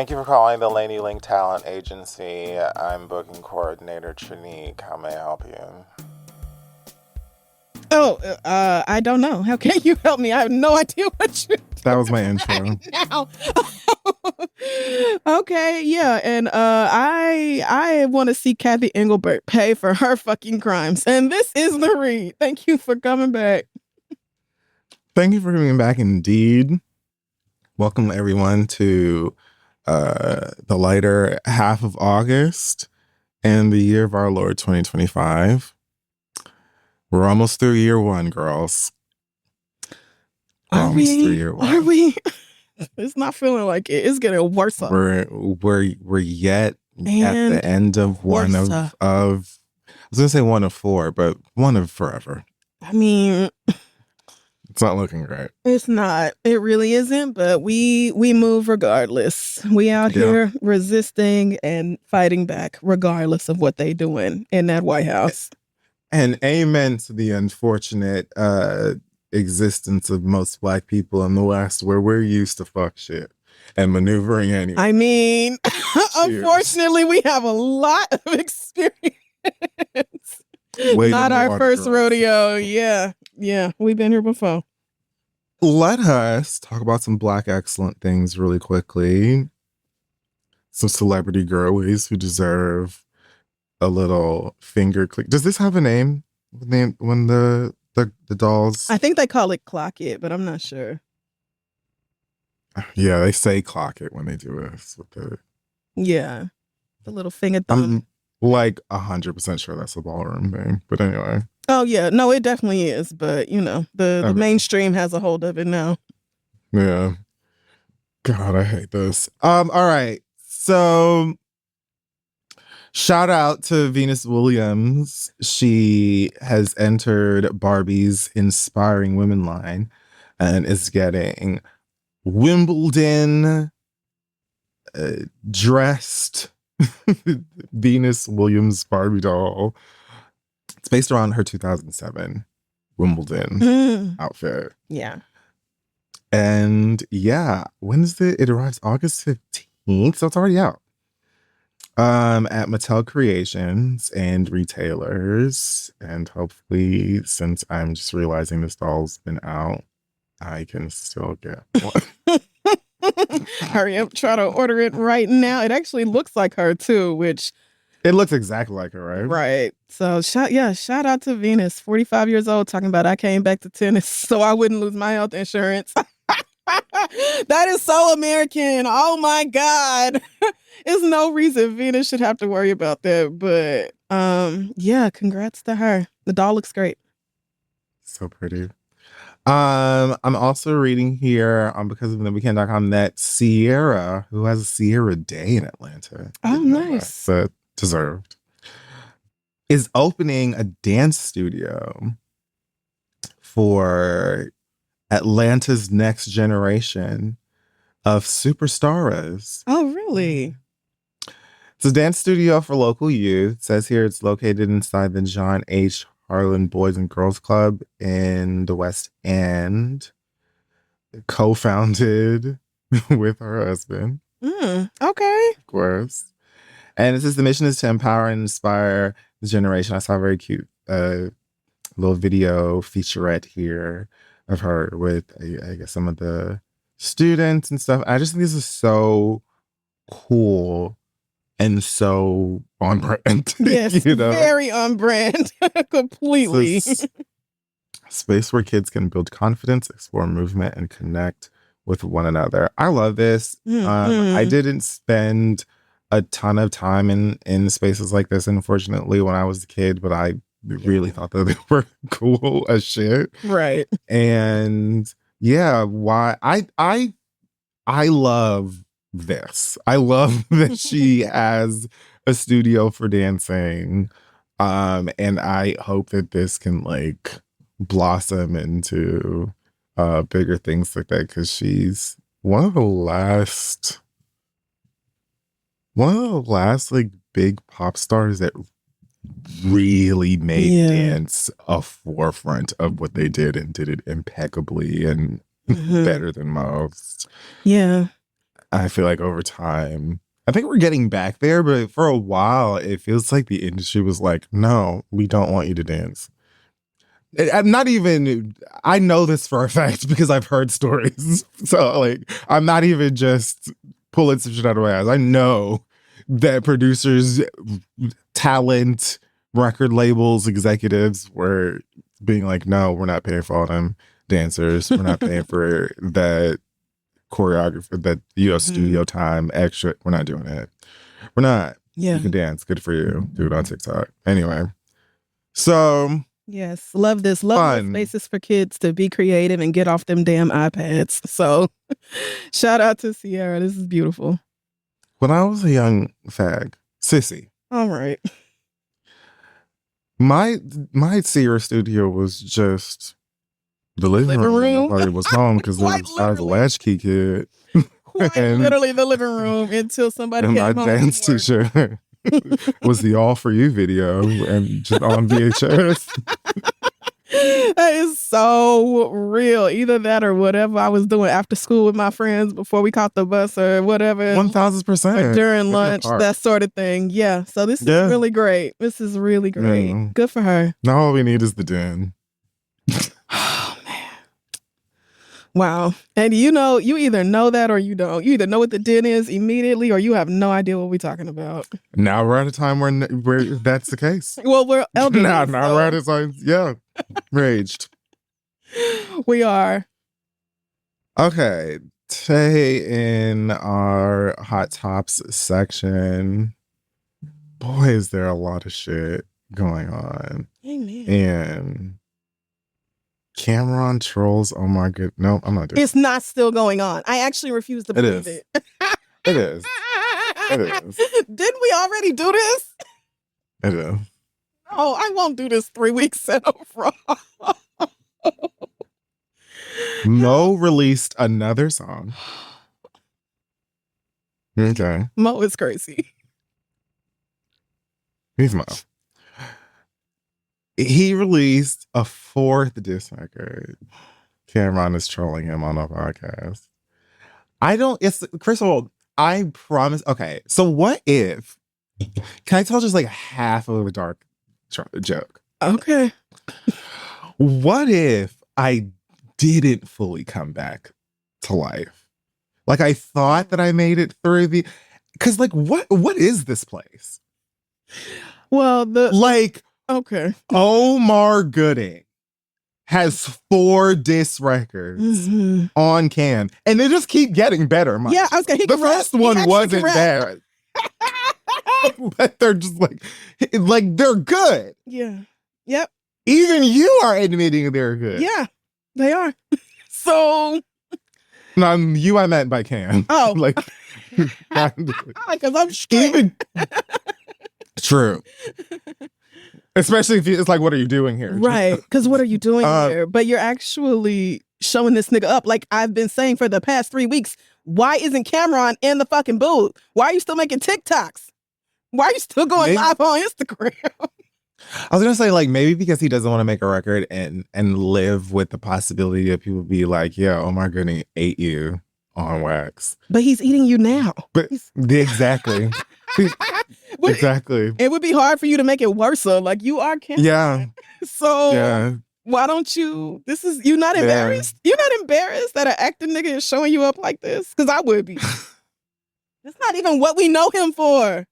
Thank you for calling the Lady Link Talent Agency. I'm booking coordinator Trinique. How may I help you? I don't know. How can you help me? I have no idea what you're doing. That was my intro. Now. Okay, yeah, and I want to see Kathy Engelbert pay for her fucking crimes. And this is the read. Thank you for coming back. Thank you for coming back indeed. Welcome everyone to the lighter half of August and the year of our Lord 2025. We're almost through year one, girls. Are we? It's not feeling like it. It's getting worse. We're yet at the end of one of I was gonna say one of four, but one of forever. I mean, it's not looking great. It's not. It really isn't. But we move regardless. We out here resisting and fighting back, regardless of what they doing in that White House. And amen to the unfortunate existence of most Black people in the West, where we're used to fuck shit and maneuvering anyway. I mean, unfortunately, we have a lot of experience. Not our first rodeo. Yeah, we've been here before. Let us talk about some Black excellent things really quickly. Some celebrity girlies who deserve a little finger click. Does this have a name? When the dolls? I think they call it clock it, but I'm not sure. Yeah, they say clock it when they do this with the little finger thumb. I'm like 100% sure that's a ballroom thing, but anyway. Oh yeah, no, it definitely is. But you know, the mainstream has a hold of it now. Yeah. God, I hate this. All right, so. Shout out to Venus Williams. She has entered Barbie's Inspiring Women line and is getting Wimbledon dressed Venus Williams Barbie doll. It's based around her 2007 Wimbledon outfit. Yeah. And when is it? It arrives August 15th, so it's already out. At Mattel Creations and retailers, and hopefully, since I'm just realizing this doll's been out, I can still get one. Hurry up, try to order it right now. It actually looks like her too, which it looks exactly like her, right? Right. So shout out to Venus, 45 years old, talking about I came back to tennis so I wouldn't lose my health insurance. That is so American. Oh my God. There's no reason Venus should have to worry about that. But congrats to her. The doll looks great. So pretty. I'm also reading here on because of theweekend.com that Sierra, who has a Sierra Day in Atlanta. Oh, nice. But deserved. Is opening a dance studio for Atlanta's next generation of superstars. Oh, really? It's a dance studio for local youth. It says here it's located inside the John H. Harlan Boys and Girls Club in the West End. Co-founded with her husband. Okay. Of course. And it says the mission is to empower and inspire the generation. I saw a very cute little video featurette here of her with, I guess, some of the students and stuff. I just think this is so cool and so on brand. Yes, very on brand. Completely. So space where kids can build confidence, explore movement, and connect with one another. I love this. I didn't spend a ton of time in spaces like this, unfortunately, when I was a kid, but I really thought that they were cool as shit. Right. And why I love this. I love that she has a studio for dancing. And I hope that this can like blossom into bigger things like that, because she's one of the last like big pop stars that really made dance a forefront of what they did and did it impeccably and better than most. Yeah. I feel like over time, I think we're getting back there, but for a while, it feels like the industry was like, no, we don't want you to dance. I'm not even, I know this for a fact because I've heard stories. So, like, I'm not even just pulling some shit out of my ass. I know that producers, talent, record labels, executives were being like, no, we're not paying for all them dancers. We're not paying for that choreographer, that studio time, extra. We're not doing it. We're not. Yeah. You can dance. Good for you. Do it on TikTok. Anyway. So yes, love this. Love fun. spaces for kids to be creative and get off them damn iPads. So shout out to Sierra. This is beautiful. When I was a young fag, sissy. All right. My Sierra studio was just the living room. Nobody was home because I was a latchkey kid. Quite literally the living room until somebody and came my home dance teacher was the All For You video and just on VHS. That is so real. Either that or whatever I was doing after school with my friends before we caught the bus or whatever. 1000%. Or during lunch, that sort of thing. Yeah. So this is really great. This is really great. Yeah. Good for her. Now all we need is the den. Oh, man. Wow. And you either know that or you don't. You either know what the den is immediately or you have no idea what we're talking about. Now we're at a time where that's the case. Well, we're elderly. Now we're at a time. Yeah. Raged. We are. Okay. Today in our Hot Tops section, boy, is there a lot of shit going on. Amen. And Cameron trolls. Oh my god. No, I'm not doing it. It's not still going on. I actually refuse to believe it. It is. It is. Didn't we already do this? It is. No, I won't do this 3 weeks in a row. Mo released another song. Okay. Mo is crazy. He's Mo. He released a 4th diss record. Cameron is trolling him on a podcast. Crissle, I promise. Okay, so what if, can I tell just like half of a dark joke? Okay. What if I didn't fully come back to life? Like I thought that I made it through because like what is this place? Well, okay. Omar Gooding has 4 diss records on Cam, and they just keep getting better. Yeah, I was gonna. The first one wasn't bad, but they're just like they're good. Yeah. Yep. Even you are admitting they're good. Yeah, they are. So. No, I meant by Cam. Oh, because I'm straight. True. Especially if it's like, what are you doing here? Right. Because what are you doing here? But you're actually showing this nigga up. Like I've been saying for the past 3 weeks, why isn't Cameron in the fucking booth? Why are you still making TikToks? Why are you still going live on Instagram? I was going to say, like, maybe because he doesn't want to make a record and live with the possibility of people be like, yeah, oh my goodness, ate you on wax. But he's eating you now. But exactly. Exactly. It would be hard for you to make it worse. Like you are Cameron. Yeah. So why don't you? You're not embarrassed. You're not embarrassed that an acting nigga is showing you up like this? Because I would be. That's not even what we know him for.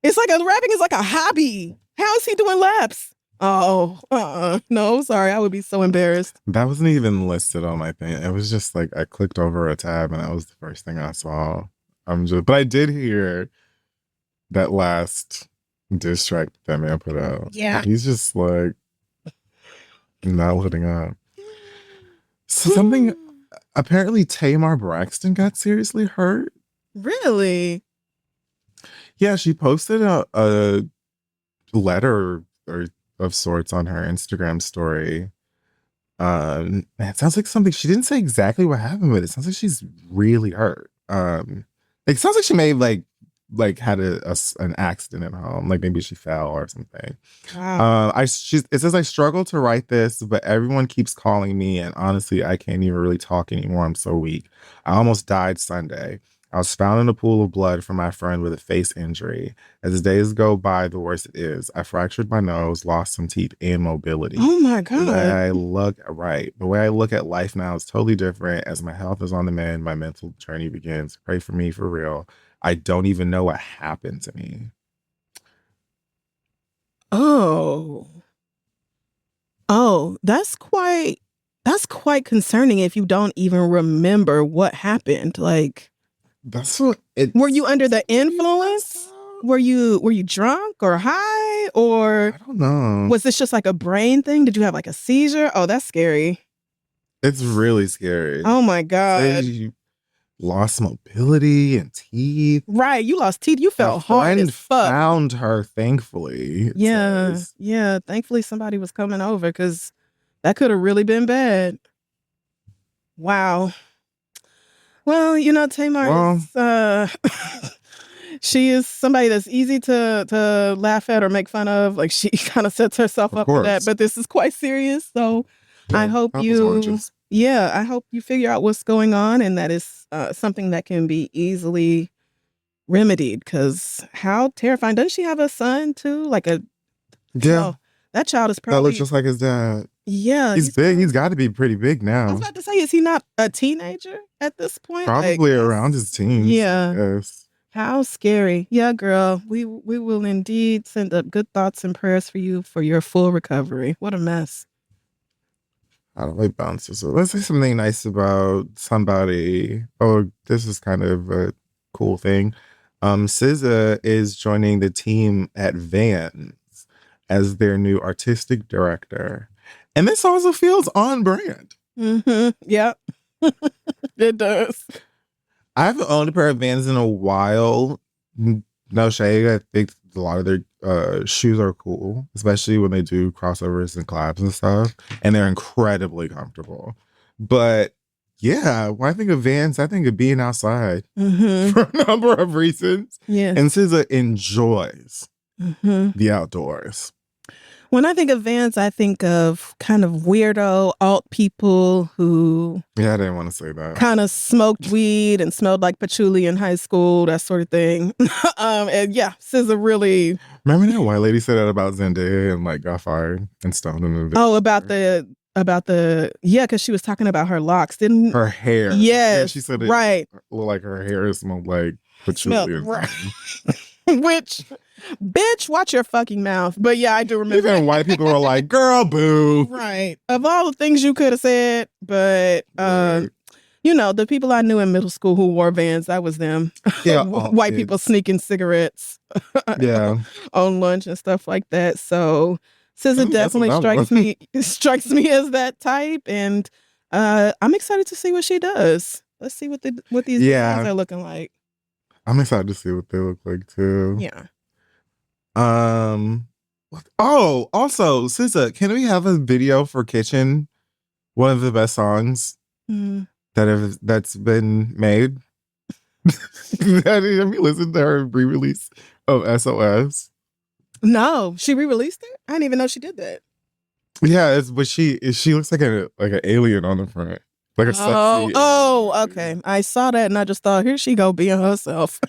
It's like rapping is like a hobby. How is he doing laps? Oh, no, sorry. I would be so embarrassed. That wasn't even listed on my thing. It was just like I clicked over a tab and that was the first thing I saw. But I did hear that last diss track that man put out. Yeah. He's just like not letting up. So something, apparently Tamar Braxton got seriously hurt. Really? Yeah, she posted a letter or of sorts on her Instagram story. It sounds like something, she didn't say exactly what happened, but it sounds like she's really hurt. It sounds like she may have had an accident at home, like maybe she fell or something. Wow. It says, I struggle to write this, but everyone keeps calling me, and honestly, I can't even really talk anymore. I'm so weak. I almost died Sunday. I was found in a pool of blood from my friend with a face injury. As the days go by, the worse it is. I fractured my nose, lost some teeth and mobility. Oh my The way God. the way I look at life now is totally different. As my health is on the mend, my mental journey begins. Pray for me for real. I don't even know what happened to me. Oh. Oh, that's quite concerning if you don't even remember what happened. Like, That's what it. were you under the influence? Were you drunk or high, or I don't know. was this just like a brain thing? Did you have like a seizure? Oh, that's scary. It's really scary. Oh my Say God. you lost mobility and teeth. Right, you lost teeth. You A felt hard friend as fuck. found her, thankfully. it Yeah, says. yeah. Thankfully, somebody was coming over because that could have really been bad. Wow. Well, Tamar is she is somebody that's easy to laugh at or make fun of. Like, she kind of sets herself up for that, course. but this is quite serious. So I hope apples, oranges. I hope you figure out what's going on, and that is something that can be easily remedied. Because how terrifying! Doesn't she have a son too? Like Yeah, that child is that probably looks just like his dad. yeah. He's big. He's got to be pretty big I now. was about to say, is he not a teenager at this point? Probably around his teens. Yeah. Yes. How scary. Yeah, girl. We will indeed send up good thoughts and prayers for you for your full recovery. What a mess. I don't like bounces. So let's say something nice about somebody. Oh, this is kind of a cool thing. SZA is joining the team at Vans as their new artistic director. And this also feels on brand. Mm-hmm. Yep. It does. I haven't owned a pair of Vans in a while. No shade. I think a lot of their shoes are cool, especially when they do crossovers and collabs and stuff. And they're incredibly comfortable. But yeah, when I think of Vans, I think of being outside for a number of reasons. Yeah. And SZA enjoys the outdoors. When I think of Vans, I think of kind of weirdo alt people who Yeah, I didn't want to say that. kind of smoked weed and smelled like patchouli in high school, that sort of thing. And yeah, SZA really. Remember that white lady said that about Zendaya and like got fired and stoned in the video? Oh, about the yeah, because she was talking about her locks, didn't her hair. Yes, yeah, she said it right. looked like her hair smelled like patchouli. Right. Which, bitch, watch your fucking mouth. But yeah, I do remember. Even white people were like, "Girl, boo!" Right. Of all the things you could have said, but Right. the people I knew in middle school who wore Vans, that was them. Yeah, white people sneaking cigarettes. Yeah, on lunch and stuff like that. So SZA definitely strikes me as that type, and I'm excited to see what she does. Let's see what these designs are looking like. I'm excited to see what they look like too. Yeah. Also, SZA, can we have a video for Kitchen? One of the best songs that's been made. Have you listened to her re-release of SOS? No, she re-released it? I didn't even know she did that. Yeah, but she looks like an alien on the front. Like a sexy alien. Okay. I saw that and I just thought, here she go being herself.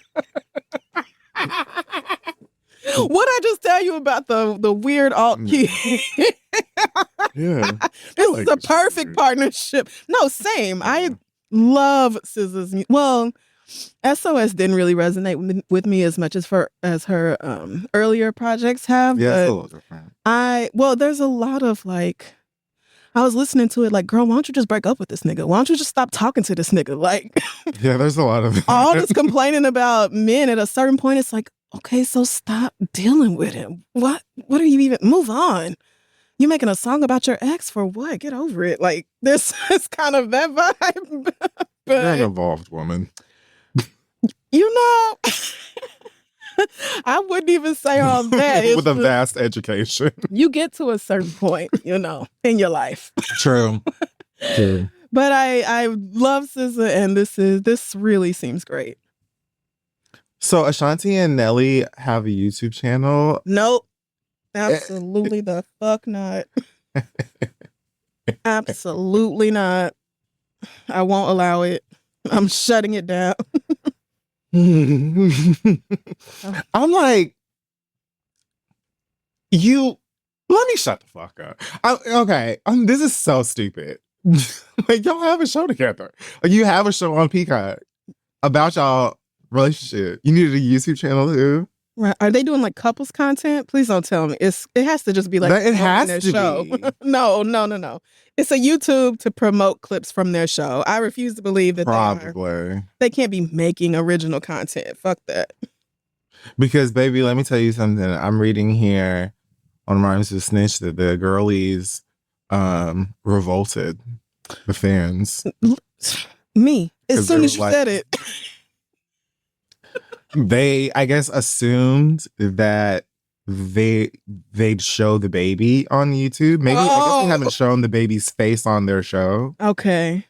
What I just tell you about the weird alt kid? Yeah. This is a perfect partnership. No, same. I love SZA's music. Well, SOS didn't really resonate with me as much as her earlier projects have. Yeah, it's a little different. There's a lot of like, I was listening to it like, girl, why don't you just break up with this nigga? Why don't you just stop talking to this nigga? Like, yeah, there's a lot of all this complaining about men. At a certain point, it's like, okay, so stop dealing with him. What are you even? Move on. You making a song about your ex for what? Get over it. Like, this is kind of that vibe. But you're an evolved woman. I wouldn't even say all that. With a vast education. You get to a certain point, in your life. True. But I love SZA, and this really seems great. So Ashanti and Nelly have a YouTube channel. Nope. Absolutely the fuck not. Absolutely not. I won't allow it. I'm shutting it down. I'm like, let me shut the fuck up. Okay, this is so stupid. Like, y'all have a show together. Like, you have a show on Peacock about y'all relationship. You needed a YouTube channel too. Right. Are they doing like couples content? Please don't tell me. It has to just be like It has their to show. be. No. It's a YouTube to promote clips from their show. I refuse to believe that they can't be making original content. Fuck that. Because, baby, let me tell you something. I'm reading here on Rhymes to Snitch that the girlies revolted, the fans. Me. As soon as you said it. They, I guess, assumed that they'd show the baby on YouTube. Maybe I guess they haven't shown the baby's face on their show. Okay.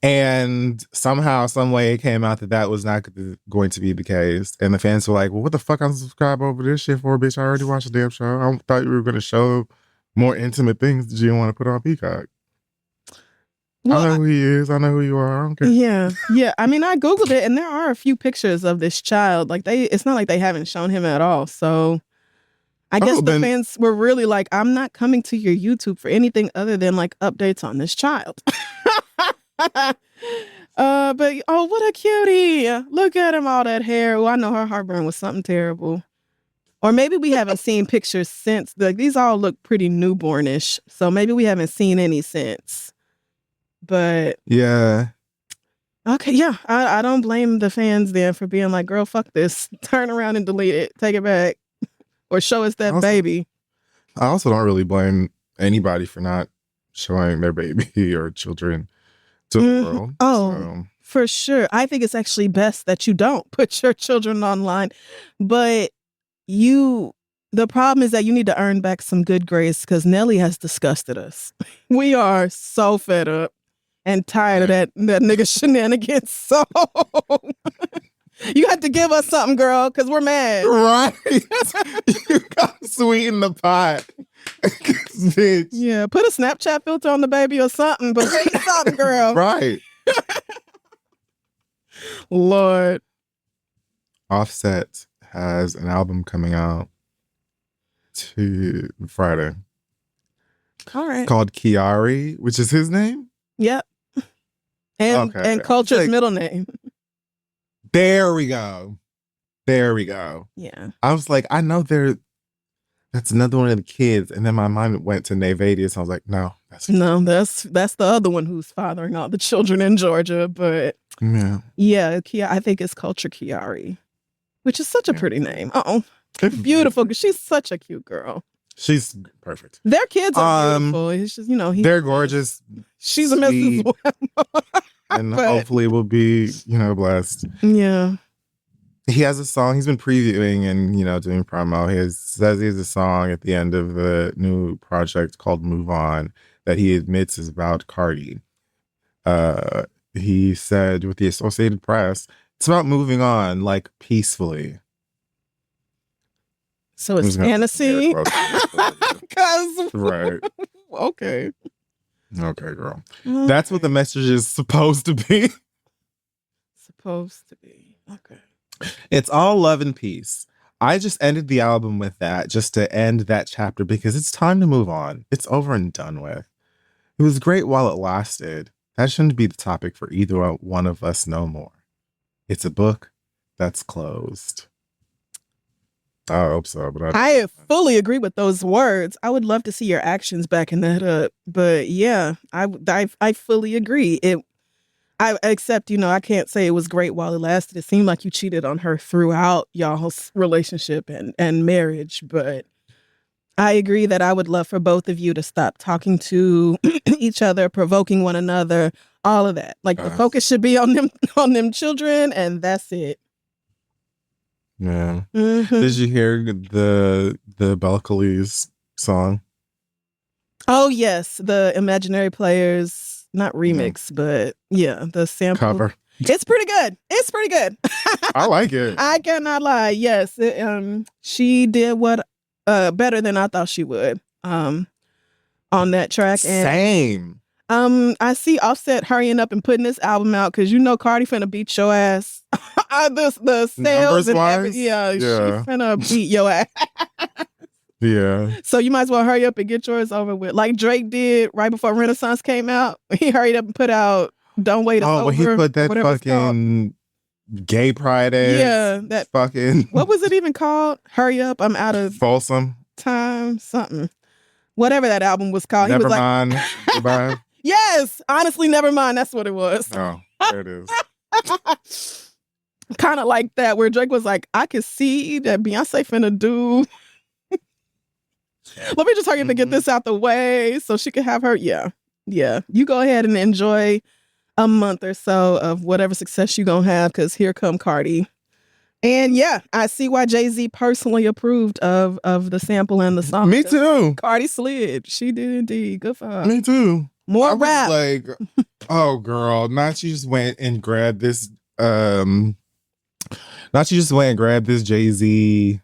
And somehow, some way, it came out that was not going to be the case. And the fans were like, well, what the fuck I'm subscribed over this shit for, bitch? I already watched the damn show. I thought you were going to show more intimate things that you didn't want to put on Peacock. Well, I know who he is. I know who you are. I don't care. Yeah. I mean, I Googled it, and there are a few pictures of this child. Like, it's not like they haven't shown him at all. So I guess the fans were really like, I'm not coming to your YouTube for anything other than like updates on this child. But what a cutie. Look at him, all that hair. Well, I know her heartburn was something terrible. Or maybe we haven't seen pictures since. Like, these all look pretty newbornish. So maybe we haven't seen any since. But yeah. Okay, yeah. I don't blame the fans then for being like, girl, fuck this. Turn around and delete it. Take it back. Or show us that baby. I also don't really blame anybody for not showing their baby or children to the world. Oh, for sure. I think it's actually best that you don't put your children online. But the problem is that you need to earn back some good grace because Nelly has disgusted us. We are so fed up and tired of that nigga shenanigans. So you have to give us something, girl, because we're mad. Right. You got to sweeten the pot. Bitch. Yeah, put a Snapchat filter on the baby or something, but say something, girl. Right. Lord. Offset has an album coming out Friday. All right. Called Kiari, which is his name? Yep. And Culture's middle name. There we go. Yeah. I was like, I know that's another one of the kids. And then my mind went to Navadius. I was like, no. That's the other one who's fathering all the children in Georgia. But yeah, I think it's Culture Kiari, which is such a pretty name. Oh, beautiful. She's such a cute girl. She's perfect. Their kids are beautiful. It's just, they're gorgeous. She's a Mrs. Webb. And hopefully we'll be, blessed. Yeah. He has a song. He's been previewing and, doing promo. He says he has a song at the end of the new project called Move On that he admits is about Cardi. He said with the Associated Press, it's about moving on, like, peacefully. So it's fantasy? Right. Okay. Okay, girl. Okay. That's what the message is supposed to be. Supposed to be. Okay. It's all love and peace. I just ended the album with that just to end that chapter because it's time to move on. It's over and done with. It was great while it lasted. That shouldn't be the topic for either one of us no more. It's a book that's closed. I hope so, but I fully agree with those words. I would love to see your actions backing that up. But yeah, I fully agree. Except, I can't say it was great while it lasted. It seemed like you cheated on her throughout y'all's relationship and marriage. But I agree that I would love for both of you to stop talking to each other, provoking one another, all of that. Like the focus should be on them children, and that's it. Yeah. Mm-hmm. Did you hear the Belcalis song? Oh yes, the Imaginary Players, not remix, but yeah, the sample cover. It's pretty good. I like it. I cannot lie. Yes, she did what better than I thought she would on that track. And same. I see Offset hurrying up and putting this album out because you know Cardi finna beat your ass. The sales Numbers and wise? yeah, she Yeah. finna beat your ass. Yeah. So you might as well hurry up and get yours over with, like Drake did right before Renaissance came out. He hurried up and put out "Don't Wait It's Over." Oh, but he put that whatever it's called. fucking gay pride ass. Yeah, that fucking. What was it even called? Hurry up, I'm out of Folsom. time. Something. Whatever that album was called. Never he was mind. Like, Goodbye. Yes, honestly, never mind. That's what it was. Oh, there it is. Kind of like that, where Drake was like, I could see that Beyonce finna do. Let me just hurry up and get this out the way so she can have her. Yeah. You go ahead and enjoy a month or so of whatever success you gonna have, because here come Cardi. And yeah, I see why Jay-Z personally approved of the sample and the song. Me too. Cardi slid. She did indeed. Good for her. Me too. More rap. Like, oh girl, not she just went and grabbed this Jay-Z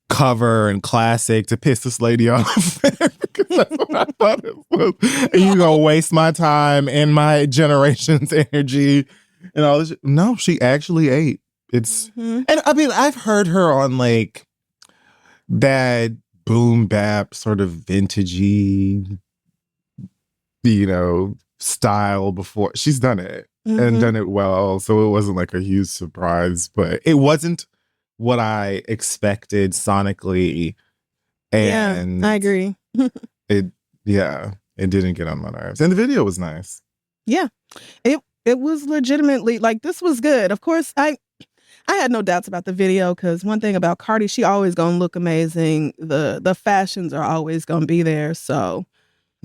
cover and classic to piss this lady off. Because that's what I thought it was. And you gonna waste my time and my generation's energy and all this. No, she actually ate. It's and I mean, I've heard her on like that boom bap sort of vintagey, style before. She's done it and done it well. So it wasn't like a huge surprise, but it wasn't what I expected sonically. And yeah, I agree. It didn't get on my nerves. And the video was nice. Yeah. It was legitimately like, this was good. Of course, I had no doubts about the video, because one thing about Cardi, she always gonna look amazing. The fashions are always gonna be there. So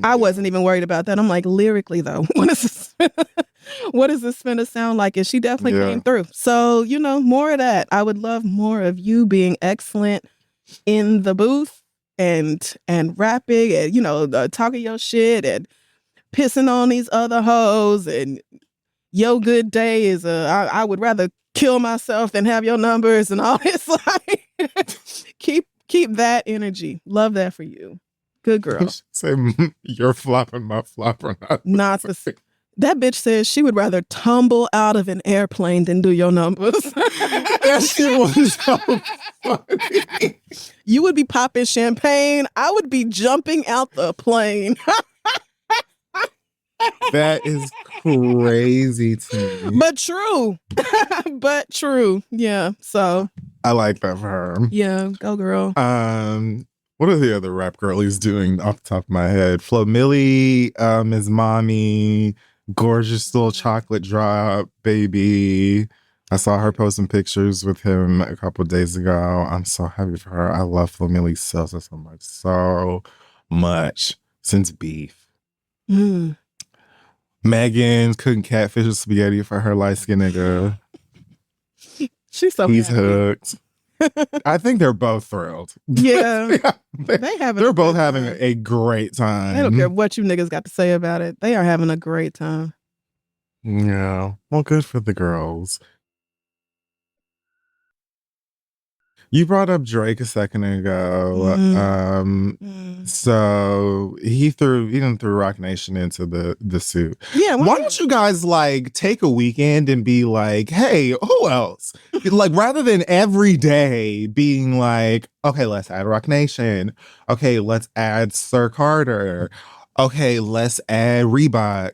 I wasn't even worried about that. I'm like, lyrically though, what is this finna sound like? And she definitely came through. So, more of that. I would love more of you being excellent in the booth and rapping and, talking your shit and pissing on these other hoes, and your good day is I would rather kill myself than have your numbers and all this. Like, keep that energy. Love that for you. Good girl. Say you're flopping my flopper. Not the. That bitch says she would rather tumble out of an airplane than do your numbers. That shit was so funny. You would be popping champagne. I would be jumping out the plane. That is crazy to me. But true. Yeah. So I like that for her. Yeah, go girl. What are the other rap girlies doing off the top of my head? Flo Milli, Ms. Mommy, gorgeous little chocolate drop, baby. I saw her post some pictures with him a couple of days ago. I'm so happy for her. I love Flo Milli so much since Beef. Megan cooking catfish and spaghetti for her light-skinned nigga. She's so He's happy. hooked. I think they're both thrilled. Yeah. They're both having a great time. I don't care what you niggas got to say about it. They are having a great time. Yeah. Well, good for the girls. You brought up Drake a second ago. So he threw Rock Nation into the suit. Yeah. Why don't you guys take a weekend and be like, hey, who else? Rather than every day being like, okay, let's add Rock Nation. Okay, let's add Sir Carter. Okay, let's add Reebok.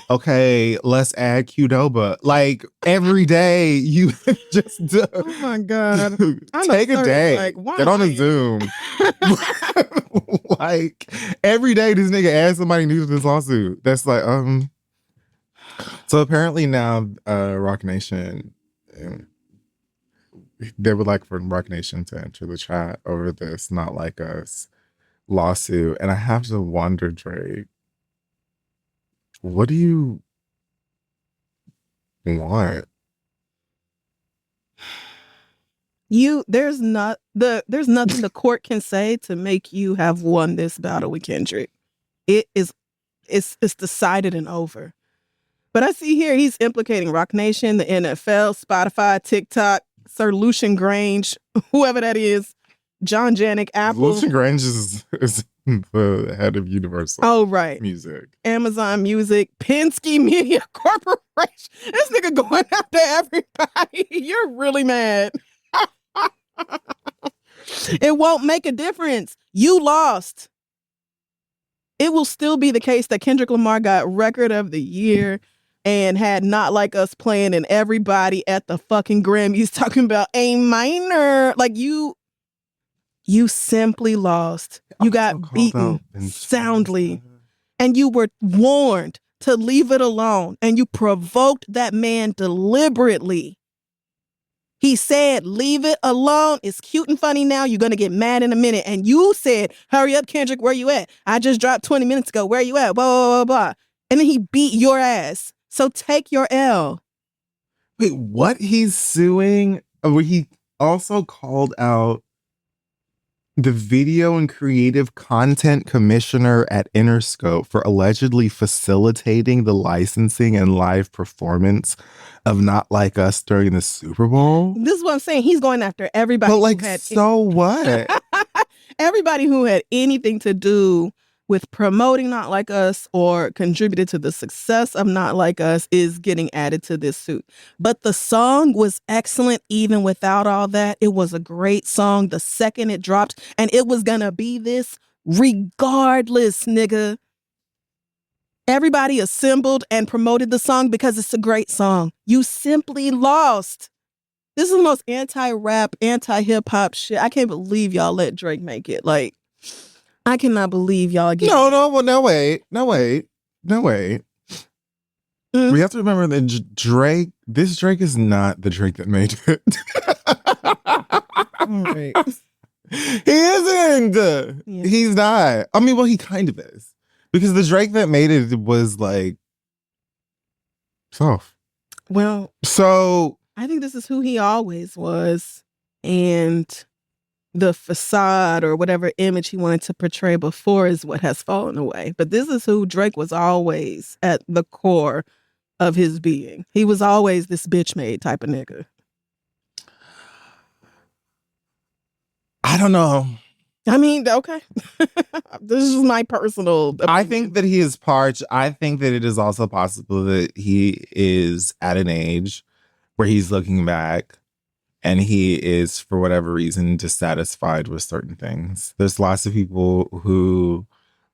Okay, let's add Qdoba. Every day you just do. Oh my God. Take a day. Get on a Zoom. Every day this nigga adds somebody new to this lawsuit. That's So apparently now Rock Nation, they would like for Rock Nation to enter the chat over this Not Like Us lawsuit. And I have to wonder, Drake, what do you want? There's nothing the court can say to make you have won this battle with Kendrick. It's decided and over. But I see here he's implicating Rock Nation, the NFL, Spotify, TikTok, Sir Lucian Grange, whoever that is. John Janik, Apple. Wilson Grange is the head of Universal. Oh, right. Music. Amazon Music, Penske Media Corporation. This nigga going after everybody. You're really mad. It won't make a difference. You lost. It will still be the case that Kendrick Lamar got Record of the Year and had Not Like Us playing, and everybody at the fucking Grammys talking about A minor. Like, you simply lost. You got beaten soundly, and you were warned to leave it alone, and you provoked that man deliberately. He said, leave it alone. It's cute and funny now. You're going to get mad in a minute. And you said, hurry up, Kendrick, where you at? I just dropped 20 minutes ago. Where you at? Blah, blah, blah, blah. And then he beat your ass. So take your L. Wait, what? He's suing? Oh, he also called out the Video and Creative Content Commissioner at Interscope for allegedly facilitating the licensing and live performance of Not Like Us during the Super Bowl. This is what I'm saying. He's going after everybody. But like, so what? Everybody who had anything to do with promoting Not Like Us or contributed to the success of Not Like Us is getting added to this suit. But the song was excellent even without all that. It was a great song the second it dropped, and it was gonna be this regardless, nigga. Everybody assembled and promoted the song because it's a great song. You simply lost. This is the most anti-rap, anti-hip-hop shit. I can't believe y'all let Drake make it. Like, I cannot believe y'all get No, wait. We have to remember that this Drake is not the Drake that made it. All right. He isn't. Yeah. He's not. I mean, well, he kind of is. Because the Drake that made it was like soft. Well, so I think this is who he always was. And the facade or whatever image he wanted to portray before is what has fallen away. But this is who Drake was always at the core of his being. He was always this bitch made type of nigga. I don't know. I mean, okay. This is my personal opinion. I think that he is parched. I think that it is also possible that he is at an age where he's looking back and he is, for whatever reason, dissatisfied with certain things. There's lots of people who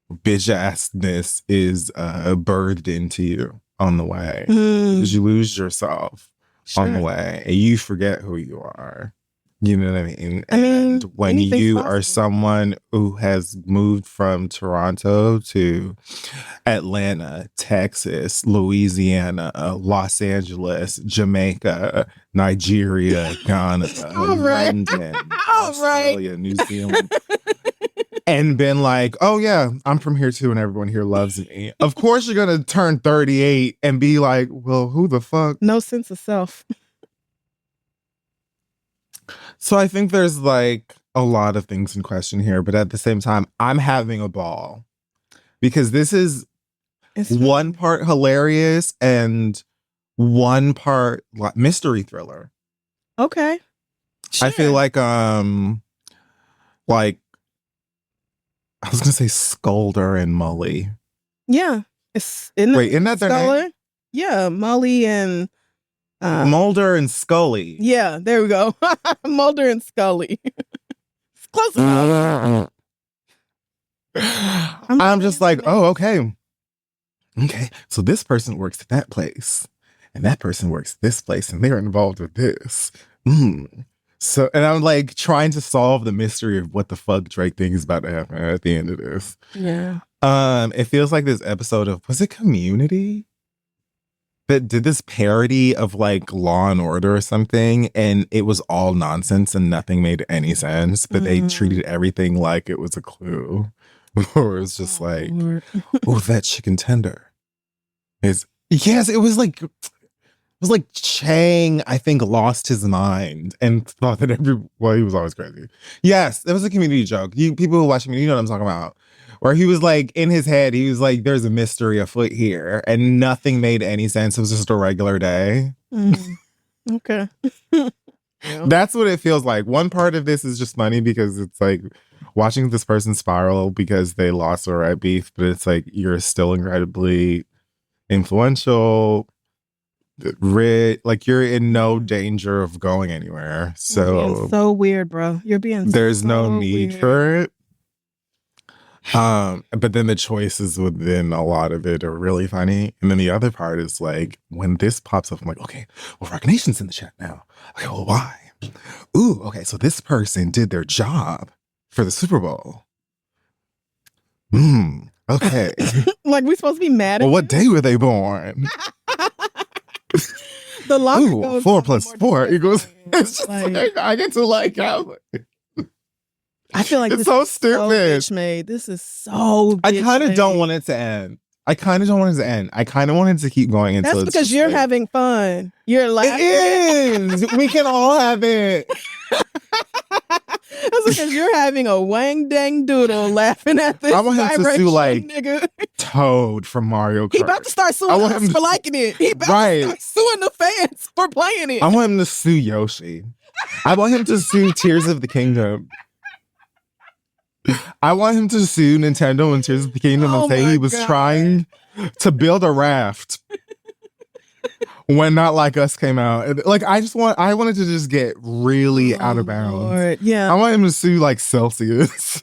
bitch-assness is birthed into you on the way. Because you lose yourself on the way and you forget who you are. You know what I mean? And when you are someone who has moved from Toronto to Atlanta, Texas, Louisiana, Los Jamaica, Nigeria, Ghana, London, Australia, New Zealand, and been like, oh yeah, I'm from here too and everyone here loves me. Of course you're going to turn 38 and be like, well, who the fuck? No sense of self. So I think there's like a lot of things in question here, but at the same time, I'm having a ball because this is one part hilarious and one part mystery thriller. Okay. Sure. I feel like I was gonna say Skolder and Mully. Yeah. Isn't that their name? Yeah, Mully and Mulder and Scully. Yeah, there we go. Mulder and Scully. It's close enough. I'm just like, oh, okay. Okay. So this person works at that place. And that person works at this place. And they're involved with this. So, and I'm like trying to solve the mystery of what the fuck Drake thinks is about to happen at the end of this. Yeah. It feels like this episode of, was it Community? That did this parody of like Law and Order or something, and it was all nonsense and nothing made any sense, but they treated everything like it was a clue. Or it was just like, oh, that chicken tender is, yes, it was like Chang, I think, lost his mind and thought that he was always crazy. Yes, it was a Community joke. People who watch Community, you know what I'm talking about. Where he was like, in his head, he was like, there's a mystery afoot here. And nothing made any sense. It was just a regular day. Okay. That's what it feels like. One part of this is just funny because it's like watching this person spiral because they lost or at beef, but it's like you're still incredibly influential, rich, like you're in no danger of going anywhere. You're being so weird, bro. You're being there's so no need weird. for it. But then the choices within a lot of it are really funny. And then the other part is like when this pops up, I'm like, okay, well, Rock Nation's in the chat now. Okay, well, why? Ooh, okay, so this person did their job for the Super Bowl. Okay. Like we supposed to be mad at Well, what day were they born? The longer goes 4 on, the plus more 4 equals. disgusting. It's just like I get to like how I feel like it's this so is stupid. So bitch made. This is so. I kind of bitch don't made. want it to end. I kind of don't want it to end. I kind of want it to keep going until That's it's because just you're like, having fun. You're laughing. It is. We can all have it. That's because you're having a wang dang doodle laughing at this. I want him to sue like nigga. Toad from Mario Kart. He about to start suing us for liking it. He about to start suing the fans for playing it. I want him to sue Yoshi. I want him to sue Tears of the Kingdom. I want him to sue Nintendo and Tears of the Kingdom and say he was trying to build a raft when Not Like Us came out. Like I wanted to just get really out of bounds. Lord. Yeah. I want him to sue like Celsius.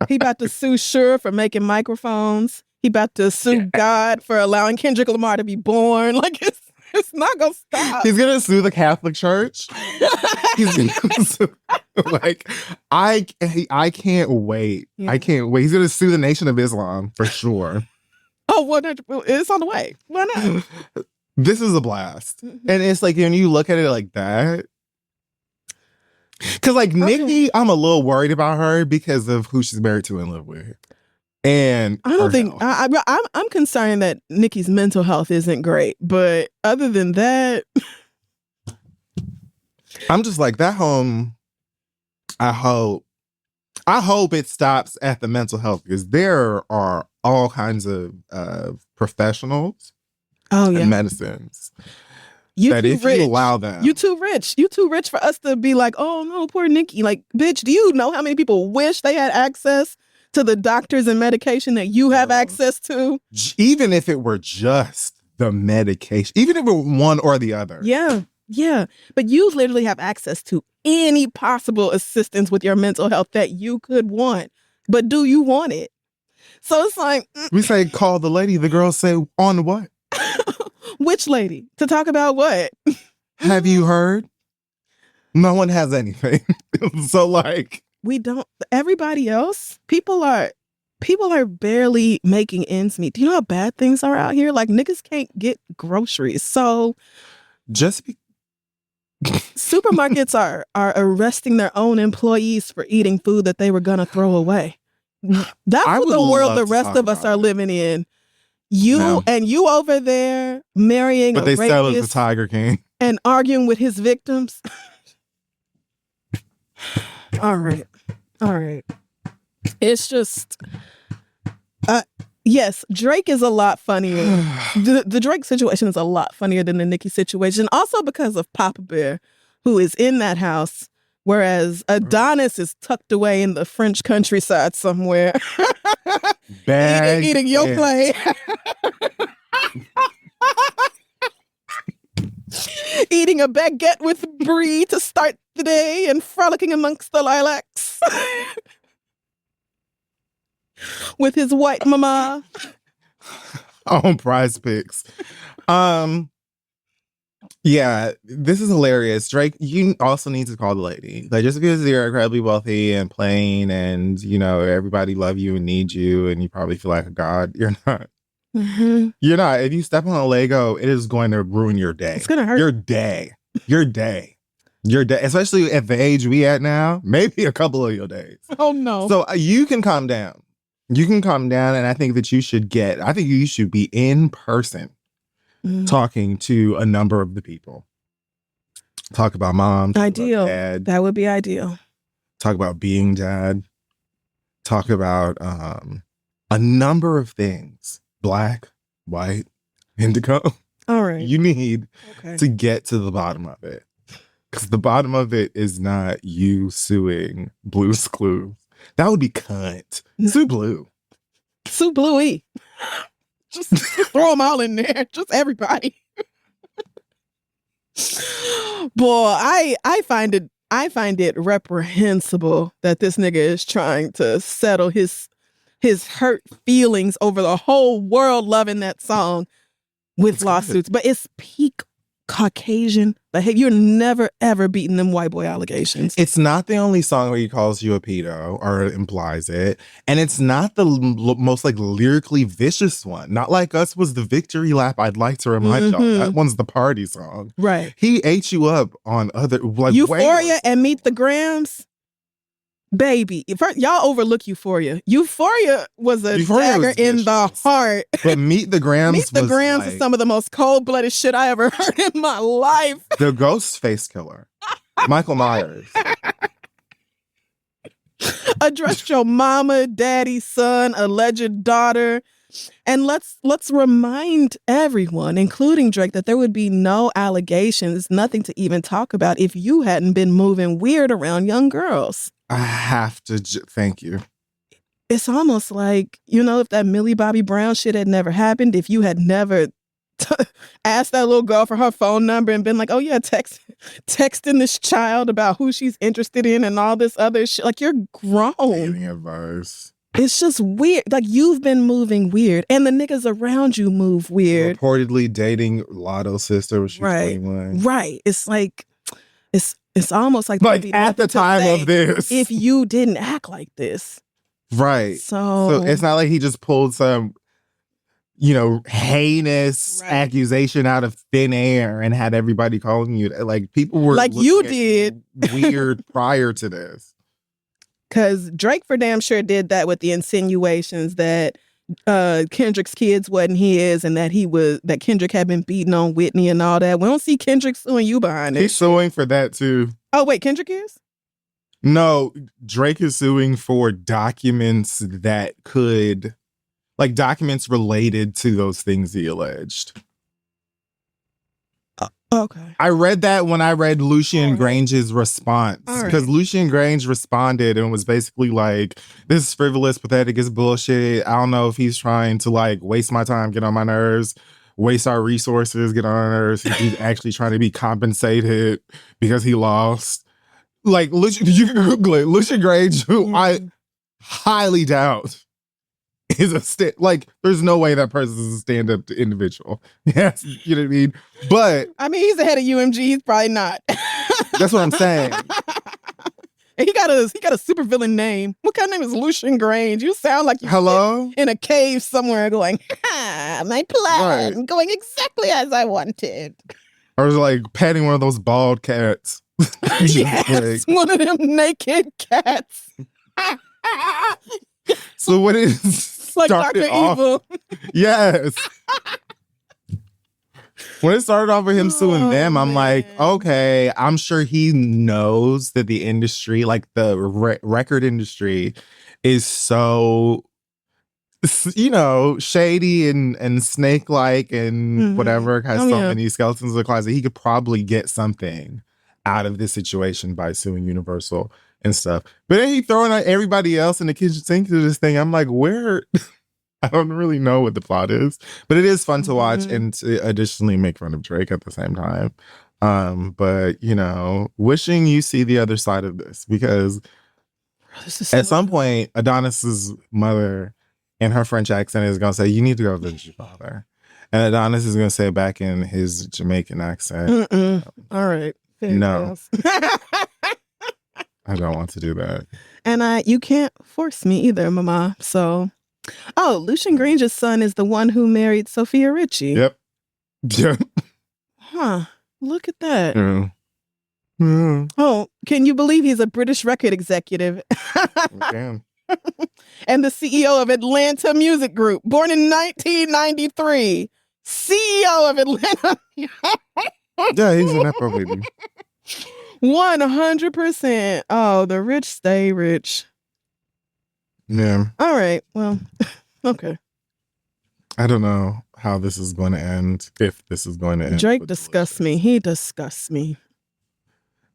He about to sue Shure for making microphones. He about to sue God for allowing Kendrick Lamar to be born. Like it's not gonna stop. He's gonna sue the Catholic Church. He's gonna sue, like I can't wait. Yeah. I can't wait. He's gonna sue the Nation of Islam for sure. Oh, 100. It's on the way. Why not? This is a blast, and it's like when you look at it like that. Because like Nikki, I'm a little worried about her because of who she's married to and live with. And I don't think I'm concerned that Nikki's mental health isn't great, but other than that, I'm just like that home. I hope it stops at the mental health because there are all kinds of professionals and medicines that if you allow them, you too rich for us to be like, oh no, poor Nikki. Like, bitch, do you know how many people wish they had access to the doctors and medication that you have access to? Even if it were just the medication, even if it were one or the other. Yeah. But you literally have access to any possible assistance with your mental health that you could want. But do you want it? So it's like... We say, call the lady. The girls say, on what? Which lady? To talk about what? Have you heard? No one has anything. So like... We don't. Everybody else, people are barely making ends meet. Do you know how bad things are out here? Like niggas can't get groceries. So supermarkets are arresting their own employees for eating food that they were gonna throw away. That's what the world the rest of us are living in. You over there marrying but a they rapist sell as the Tiger King and arguing with his victims. All right. It's just, yes, Drake is a lot funnier. The Drake situation is a lot funnier than the Nicki situation. Also because of Papa Bear, who is in that house, whereas Adonis is tucked away in the French countryside somewhere. eating your plate. Eating a baguette with brie to start the day and frolicking amongst the lilacs with his white mama on Prize Picks. Yeah, this is hilarious. Drake, you also need to call the lady. Like just because you're incredibly wealthy and plain and you know everybody love you and need you and you probably feel like a god, you're not. Mm-hmm. You're not. If you step on a Lego, it is going to ruin your day. It's going to hurt. Your day. Especially at the age we at now, maybe a couple of your days. Oh, no. So you can calm down. And I think that you should be in person talking to a number of the people. Talk about mom. Ideal. About dad. That would be ideal. Talk about being dad. Talk about a number of things. Black, white, indigo. All right. You need to get to the bottom of it. Because the bottom of it is not you suing Blue's Clues. That would be cunt. Sue Blue. Sue Bluey. Just throw them all in there. Just everybody. Boy, I find it reprehensible that this nigga is trying to settle his hurt feelings over the whole world loving that song with It's lawsuits. But it's peak Caucasian behavior. You're never ever beating them white boy allegations. It's not the only song where he calls you a pedo or implies it. And it's not the most like lyrically vicious one. Not Like Us was the victory lap. I'd like to remind y'all. That one's the party song. Right. He ate you up on other like Euphoria and Meet the Grams. Baby, y'all overlook Euphoria. Euphoria was a dagger in the heart. But Meet the Grams Meet the Grams is some of the most cold-blooded shit I ever heard in my life. The ghost face killer. Michael Myers. Addressed your mama, daddy, son, alleged daughter. And let's remind everyone, including Drake, that there would be no allegations, nothing to even talk about if you hadn't been moving weird around young girls. I have to thank you. It's almost like, if that Millie Bobby Brown shit had never happened, if you had never asked that little girl for her phone number and been like, oh yeah, texting this child about who she's interested in and all this other shit. Like, you're grown. Dating advice. It's just weird. Like, you've been moving weird and the niggas around you move weird. Reportedly dating Lotto's sister when she was 21. Right. It's like, it's almost like at the time of this, if you didn't act like this. Right. So it's not like he just pulled some, heinous accusation out of thin air and had everybody calling you. Like, people were like you did weird prior to this. Because Drake for damn sure did that with the insinuations that Kendrick's kids wasn't his and that Kendrick had been beating on Whitney and all that. We don't see Kendrick suing you behind it. He's suing for that too. Oh wait, Kendrick is? No, Drake is suing for documents that could, like, documents related to those things he alleged. Okay. I read that when I read Lucian Grange's response, because Lucian Grange responded and was basically like, this is frivolous, pathetic, it's bullshit. I don't know if he's trying to like waste my time, get on my nerves, waste our resources, get on our nerves. He's actually trying to be compensated because he lost. Like, you can Google it. Lucian Grange, who I highly doubt is there's no way that person is a stand-up individual. Yes, you know what I mean? But I mean, he's the head of UMG. He's probably not. That's what I'm saying. And he got a super villain name. What kind of name is Lucian Grange? You sound like you in a cave somewhere going, my plan going exactly as I wanted. Or like petting one of those bald cats. Yes, one of them naked cats. So what is like Dr. Evil? Yes. When it started off with him suing them, I'm like, okay, I'm sure he knows that the industry, like the record industry, is so, shady and snake-like and whatever, has so many skeletons in the closet. He could probably get something out of this situation by suing Universal and stuff. But then he throwing out everybody else in the kitchen sink to this thing. I'm like, where? I don't really know what the plot is, but it is fun to watch and to additionally make fun of Drake at the same time. But wishing you see the other side of this, because at some point Adonis's mother in her French accent is going to say, you need to go visit your father. And Adonis is going to say it back in his Jamaican accent. All right. No. I don't want to do that. And you can't force me either, mama. So, Lucian Grange's son is the one who married Sophia Richie. Yep. Huh. Look at that. Yeah. Oh, can you believe he's a British record executive? Damn. And the CEO of Atlanta Music Group, born in 1993. CEO of Atlanta. Yeah, he's an Afro baby. 100%. Oh, the rich stay rich. Yeah. All right. Well, okay. I don't know how this is going to end, if this is going to end. Drake disgusts me. He disgusts me.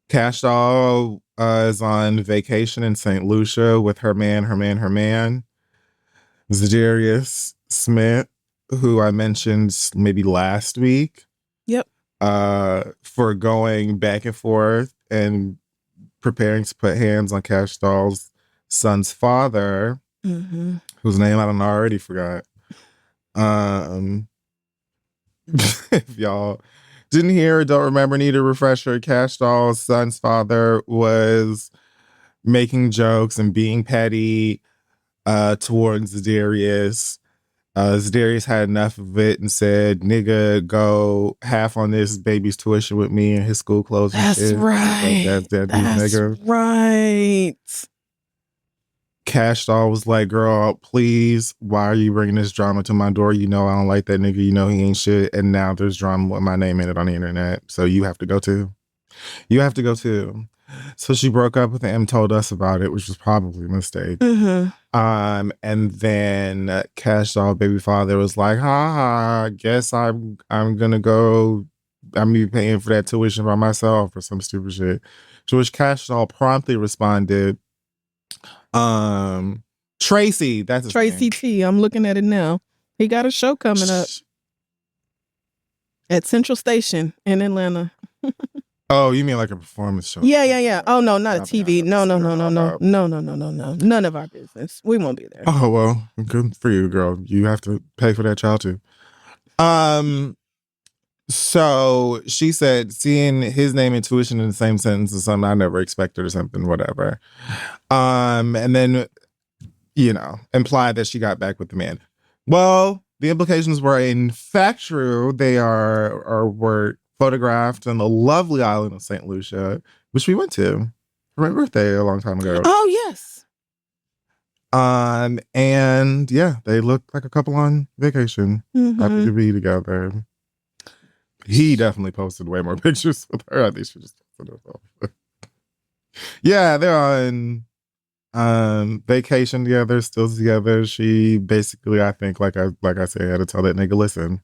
Cash Doll is on vacation in St. Lucia with her man, Zadarius Smith, who I mentioned maybe last week. Yep. For going back and forth and preparing to put hands on Cash Doll's son's father, whose name I already forgot. If y'all didn't hear or don't remember, need a refresher. Cash Doll's son's father was making jokes and being petty towards Zadarius. Zadarius had enough of it and said, "Nigga, go half on this baby's tuition with me and his school clothes and That's shit." right. That's nigga. Right. Cash Doll was like, "Girl, please, why are you bringing this drama to my door? You know I don't like that nigga. You know he ain't shit. And now there's drama with my name in it on the internet. So you have to go too. You have to go too." So she broke up with him, told us about it, which was probably a mistake. And then Cash Doll baby father was like, "Ha, guess I'm gonna go. I'm gonna be paying for that tuition by myself or some stupid shit." To which Cash Doll promptly responded, "Tracy, that's his Tracy name. T. I'm looking at it now. He got a show coming up at Central Station in Atlanta." Oh, you mean like a performance show? Yeah. Oh no, not a TV. No. None of our business. We won't be there. Oh well, good for you, girl. You have to pay for that child too. So she said, seeing his name and tuition in the same sentence is something I never expected or something, whatever. And then, implied that she got back with the man. Well, the implications were in fact true. They were photographed on the lovely island of St. Lucia, which we went to for my birthday a long time ago. Oh, yes. And yeah, they look like a couple on vacation. Happy to be together. He definitely posted way more pictures with her. I think she just posted herself. Yeah, they're on vacation together, still together. She basically, I think, like I said, had to tell that nigga, "Listen,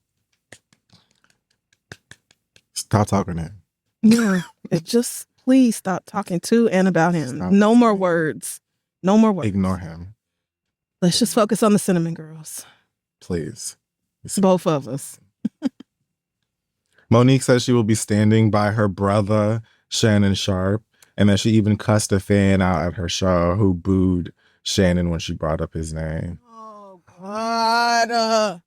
stop talking to him." Yeah, just please stop talking to and about him. No more words. No more words. Ignore him. Let's just focus on the Cinnamon Girls. Please. Both of us. Monique says she will be standing by her brother, Shannon Sharp, and that she even cussed a fan out at her show who booed Shannon when she brought up his name. Oh, God.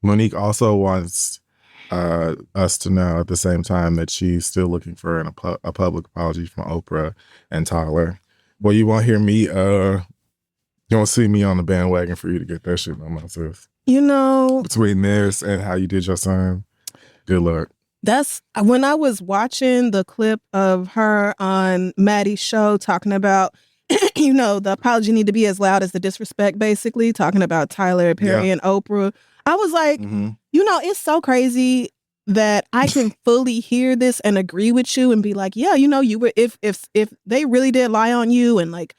Monique also wants us to know at the same time that she's still looking for a public apology from Oprah and Tyler. Well, you won't hear me, you won't see me on the bandwagon for you to get that shit on my sis. Between this and how you did your son, good luck. That's when I was watching the clip of her on Maddie's show talking about, the apology need to be as loud as the disrespect, basically, talking about Tyler Perry and Oprah. I was like, it's so crazy that I can fully hear this and agree with you and be like, yeah, you were, if they really did lie on you and like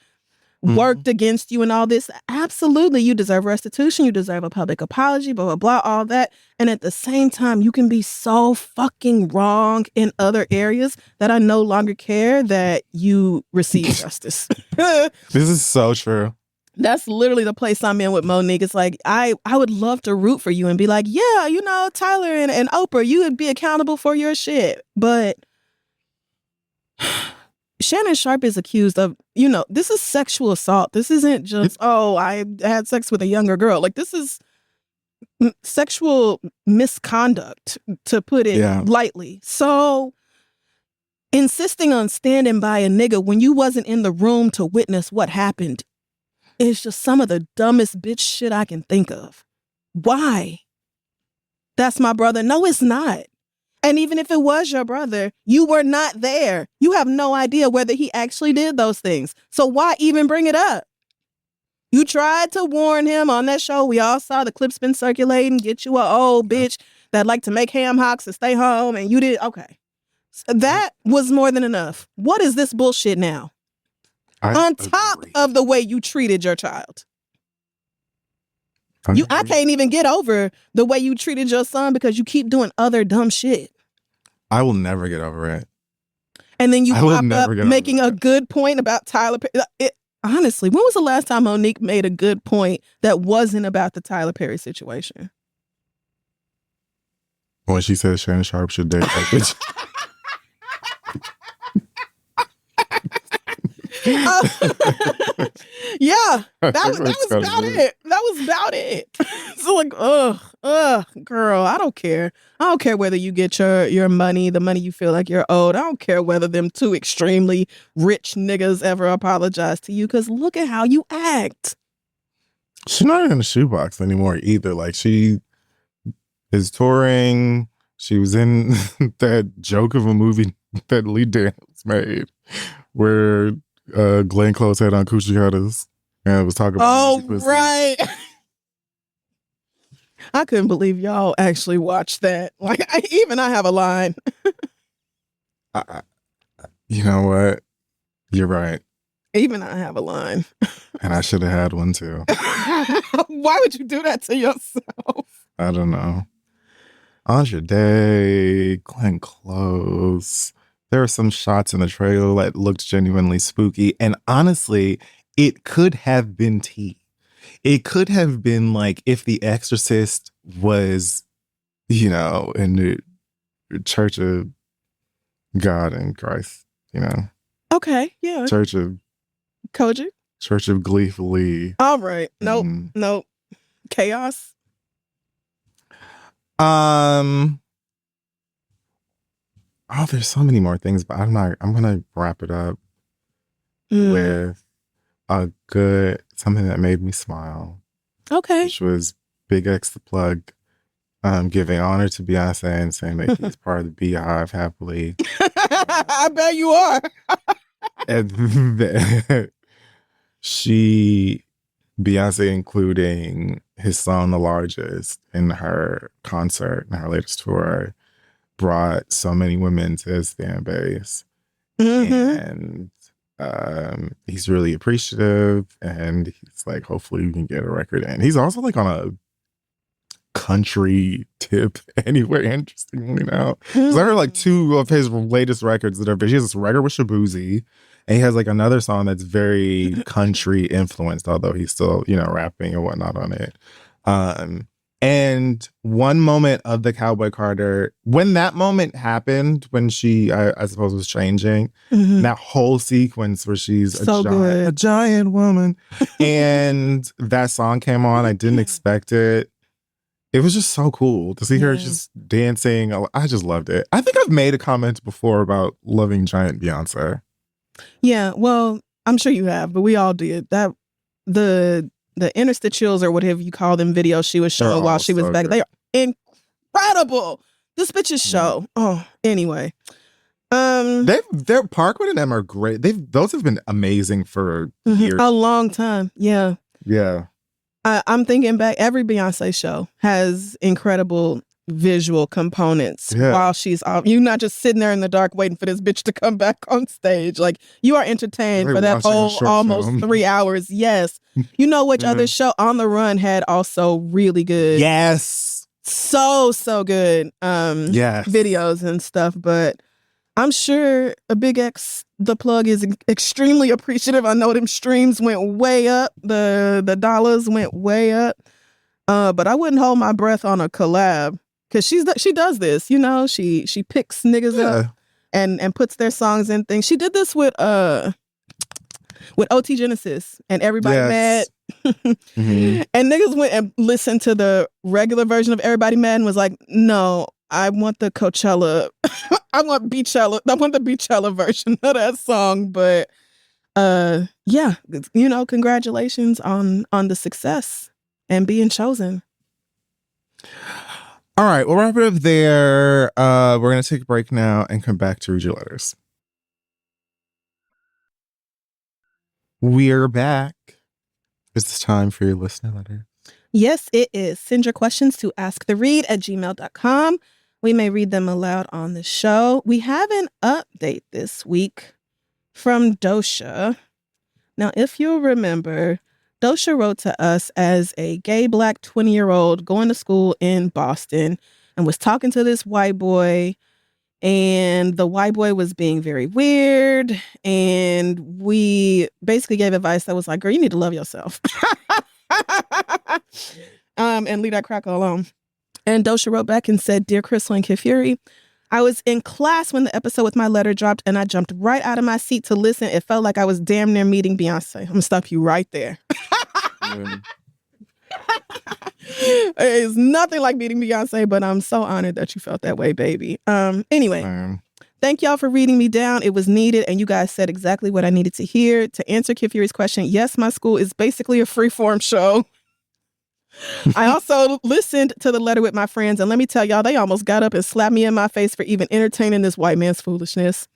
worked against you and all this, absolutely, you deserve restitution, you deserve a public apology, blah, blah, blah, all that. And at the same time, you can be so fucking wrong in other areas that I no longer care that you receive justice. This is so true. That's literally the place I'm in with Monique. It's like, I would love to root for you and be like, yeah, Tyler and Oprah, you would be accountable for your shit. But Shannon Sharp is accused of, this is sexual assault. This isn't just, I had sex with a younger girl. Like, this is sexual misconduct, to put it lightly. So insisting on standing by a nigga when you wasn't in the room to witness what happened is just some of the dumbest bitch shit I can think of. Why? That's my brother. No, it's not. And even if it was your brother, you were not there. You have no idea whether he actually did those things. So why even bring it up? You tried to warn him on that show. We all saw the clips been circulating. Get you a old bitch that like to make ham hocks and stay home. And you did. Okay. So that was more than enough. What is this bullshit now? On top of the way you treated your child. I can't even get over the way you treated your son because you keep doing other dumb shit. I will never get over it. And then you I would pop never up get over making a that. good point about Tyler Perry. Honestly, when was the last time Monique made a good point that wasn't about the Tyler Perry situation? When she said Shannon Sharp should date that bitch. Yeah, that was about it. That was about it. So like, girl, I don't care. I don't care whether you get your money, the money you feel like you're owed. I don't care whether them two extremely rich niggas ever apologize to you, because look at how you act. She's not in a shoebox anymore either. Like, she is touring. She was in that joke of a movie that Lee Daniels made where Glenn Close had on Coochie Cutters and it was talking about right. I couldn't believe y'all actually watched that. Like, I have a line. You know what? You're right. Even I have a line. And I should have had one too. Why would you do that to yourself? I don't know. Andre Day, Glenn Close. There were some shots in the trailer that looked genuinely spooky. And honestly, it could have been tea. It could have been like if The Exorcist was, in the Church of God and Christ, Okay, yeah. Church of Koji? Church of Gleefully. All right. Nope. Chaos. Oh, there's so many more things, but I'm gonna wrap it up with something that made me smile. Okay. Which was Big X the Plug giving honor to Beyonce and saying that he's part of the Beehive happily. I bet you are. And that Beyonce including his song The Largest in her concert, in her latest tour, brought so many women to his fan base. And he's really appreciative, and he's like, hopefully we can get a record in. He's also like on a country tip anyway, interestingly now. Because I heard like two of his latest records that he has this record with Shabuzi, and he has like another song that's very country influenced, although he's still, rapping and whatnot on it. And one moment of the Cowboy Carter, when that moment happened, when she, I suppose, was changing, that whole sequence where she's a giant woman, and that song came on, I didn't expect it. It was just so cool to see her just dancing. I just loved it. I think I've made a comment before about loving giant Beyonce. Yeah, well, I'm sure you have, but we all did. That the interstitials or whatever you call them videos she was showing while she was back. They are incredible. This bitch's show. Oh, anyway. Their Parkwood and them are great. Those have been amazing for years. A long time. Yeah. Yeah. I'm thinking back, every Beyonce show has incredible visual components while she's off. You're not just sitting there in the dark waiting for this bitch to come back on stage. Like, you are entertained for that whole almost 3 hours. Yes. You know which other show, On the Run, had also really good. Yes. So good. Videos and stuff. But I'm sure a Big X, the Plug, is extremely appreciative. I know them streams went way up. The dollars went way up. But I wouldn't hold my breath on a collab. Because she does this, she picks niggas up and puts their songs in things. She did this with OT Genesis and Everybody Mad. And niggas went and listened to the regular version of Everybody Mad and was like, no, I want the Coachella. I want the Beachella version of that song. But congratulations on the success and being chosen. All right, we'll wrap it up there. We're going to take a break now and come back to read your letters. We're back. Is this time for your listener letter? Yes, it is. Send your questions to asktheread@gmail.com. We may read them aloud on the show. We have an update this week from Dosha. Now, if you'll remember, Dosha wrote to us as a gay Black 20-year-old going to school in Boston and was talking to this white boy. And the white boy was being very weird. And we basically gave advice that was like, girl, you need to love yourself. And leave that cracker alone. And Dosha wrote back and said, Dear Crissle and Kid Fury, I was in class when the episode with my letter dropped and I jumped right out of my seat to listen. It felt like I was damn near meeting Beyonce. I'm going to stop you right there. It's nothing like meeting Beyonce, but I'm so honored that you felt that way, baby. Anyway, thank y'all for reading me down. It was needed, and you guys said exactly what I needed to hear. To answer Kid Fury's question, yes, my school is basically a freeform show. I also listened to the letter with my friends, and let me tell y'all, they almost got up and slapped me in my face for even entertaining this white man's foolishness.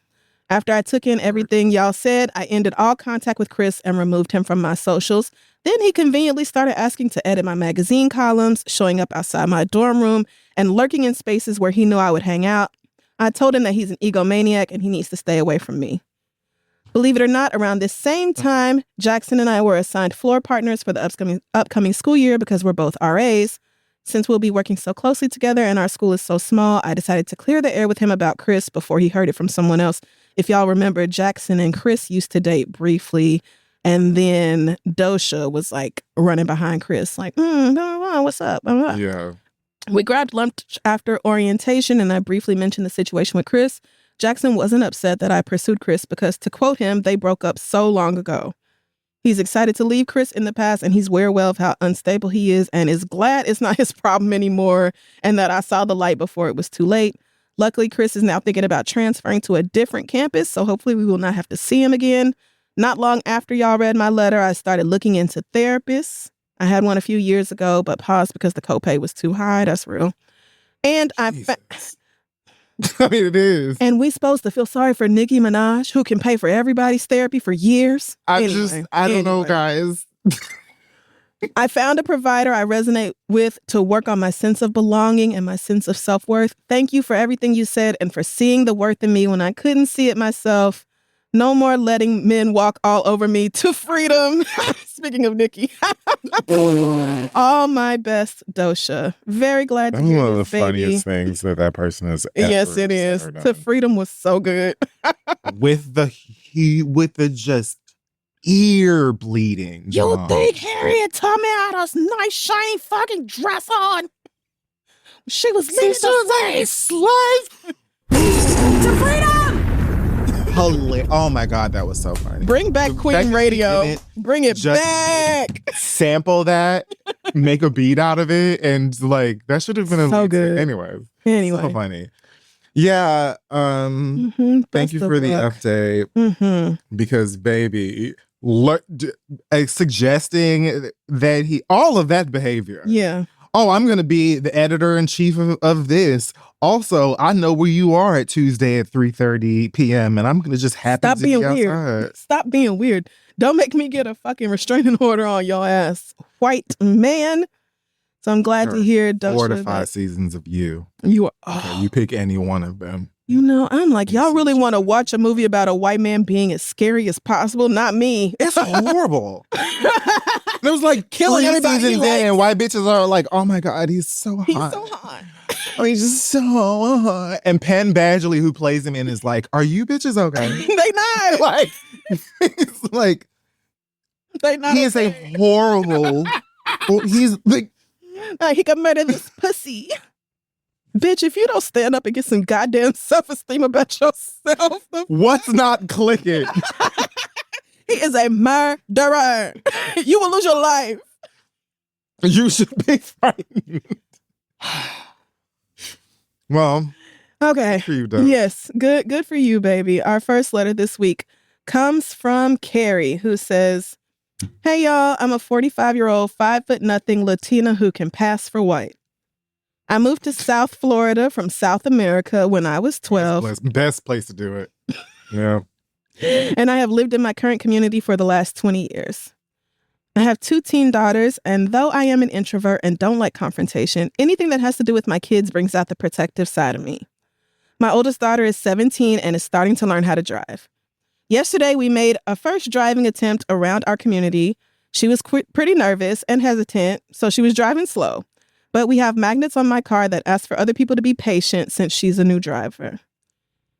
After I took in everything y'all said, I ended all contact with Chris and removed him from my socials. Then he conveniently started asking to edit my magazine columns, showing up outside my dorm room, and lurking in spaces where he knew I would hang out. I told him that he's an egomaniac and he needs to stay away from me. Believe it or not, around this same time, Jackson and I were assigned floor partners for the upcoming school year because we're both RAs. Since we'll be working so closely together and our school is so small, I decided to clear the air with him about Chris before he heard it from someone else. If y'all remember, Jackson and Chris used to date briefly, and then Dosha was like running behind Chris, like, what's up? Yeah. We grabbed lunch after orientation, and I briefly mentioned the situation with Chris. Jackson wasn't upset that I pursued Chris because, to quote him, they broke up so long ago. He's excited to leave Chris in the past, and he's aware well of how unstable he is and is glad it's not his problem anymore and that I saw the light before it was too late. Luckily, Chris is now thinking about transferring to a different campus, so hopefully we will not have to see him again. Not long after y'all read my letter, I started looking into therapists. I had one a few years ago, but paused because the copay was too high. That's real. And I mean, it is. And we supposed to feel sorry for Nicki Minaj, who can pay for everybody's therapy for years. I don't know, guys. I found a provider I resonate with to work on my sense of belonging and my sense of self-worth. Thank you for everything you said and for seeing the worth in me when I couldn't see it myself. No more letting men walk all over me to freedom. Speaking of Nicki. All my best, Dosha. Very glad to hear one of the this, baby. funniest things that person has ever Yes, it is. To freedom was so good. with the just ear bleeding. You think Harriet Tubman had a nice shiny fucking dress on? She was leaving the slaves to freedom. Holy, oh my God, that was so funny. Bring back Queen Radio. Bring it back. Sample that, make a beat out of it, and like that should have been so good. Anyway, so funny. Yeah. Thank you for the update. Because baby, suggesting that all of that behavior. Yeah. Oh, I'm going to be the editor-in-chief of this. Also, I know where you are at Tuesday at 3:30 p.m. and I'm going to just happen to be outside. Weird. Stop being weird. Don't make me get a fucking restraining order on your ass, white man. So I'm glad to hear Dosha. 4 to 5 seasons of You. You are. Okay, you pick any one of them. You know, I'm like, y'all really want to watch a movie about a white man being as scary as possible? Not me. It's horrible. It was like killing everybody. And white bitches are like, oh my God, he's so hot. He's so hot. Oh, he's just so hot. And Penn Badgley, who plays him in, is like, are you bitches okay? They not. Like, it's like, they not. He is a horrible. He's like, he could murder this pussy. Bitch, if you don't stand up and get some goddamn self-esteem about yourself. What's not clicking? He is a murderer. You will lose your life. You should be frightened. Well, okay. Good for you, Doug. Yes, good for you, baby. Our first letter this week comes from Carrie, who says, hey, y'all, I'm a 45-year-old, 5'0" Latina who can pass for white. I moved to South Florida from South America when I was 12. Best place to do it. Yeah. And I have lived in my current community for the last 20 years. I have 2 teen daughters, and though I am an introvert and don't like confrontation, anything that has to do with my kids brings out the protective side of me. My oldest daughter is 17 and is starting to learn how to drive. Yesterday, we made a first driving attempt around our community. She was pretty nervous and hesitant, so she was driving slow. But we have magnets on my car that ask for other people to be patient since she's a new driver.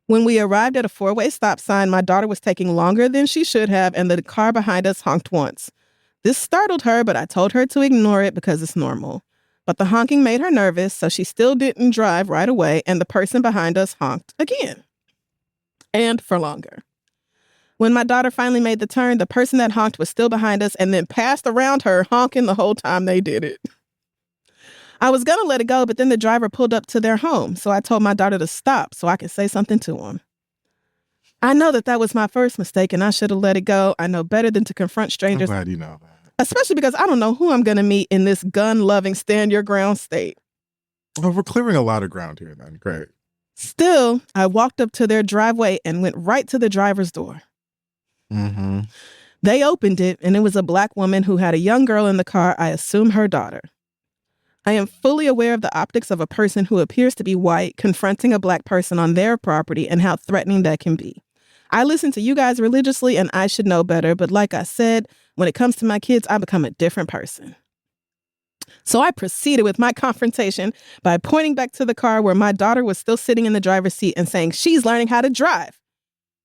When we arrived at a 4-way stop sign, my daughter was taking longer than she should have, and the car behind us honked once. This startled her, but I told her to ignore it because it's normal. But the honking made her nervous, so she still didn't drive right away, and the person behind us honked again. And for longer. When my daughter finally made the turn, the person that honked was still behind us and then passed around her, honking the whole time they did it. I was going to let it go, but then the driver pulled up to their home, so I told my daughter to stop so I could say something to him. I know that was my first mistake and I should have let it go. I know better than to confront strangers. I'm glad you know that. Especially because I don't know who I'm going to meet in this gun-loving, stand-your-ground state. Well, we're clearing a lot of ground here then. Great. Still, I walked up to their driveway and went right to the driver's door. Mm-hmm. They opened it, and it was a Black woman who had a young girl in the car, I assume her daughter. I am fully aware of the optics of a person who appears to be white confronting a Black person on their property and how threatening that can be. I listen to you guys religiously, and I should know better, but like I said, when it comes to my kids, I become a different person. So I proceeded with my confrontation by pointing back to the car where my daughter was still sitting in the driver's seat and saying, "She's learning how to drive."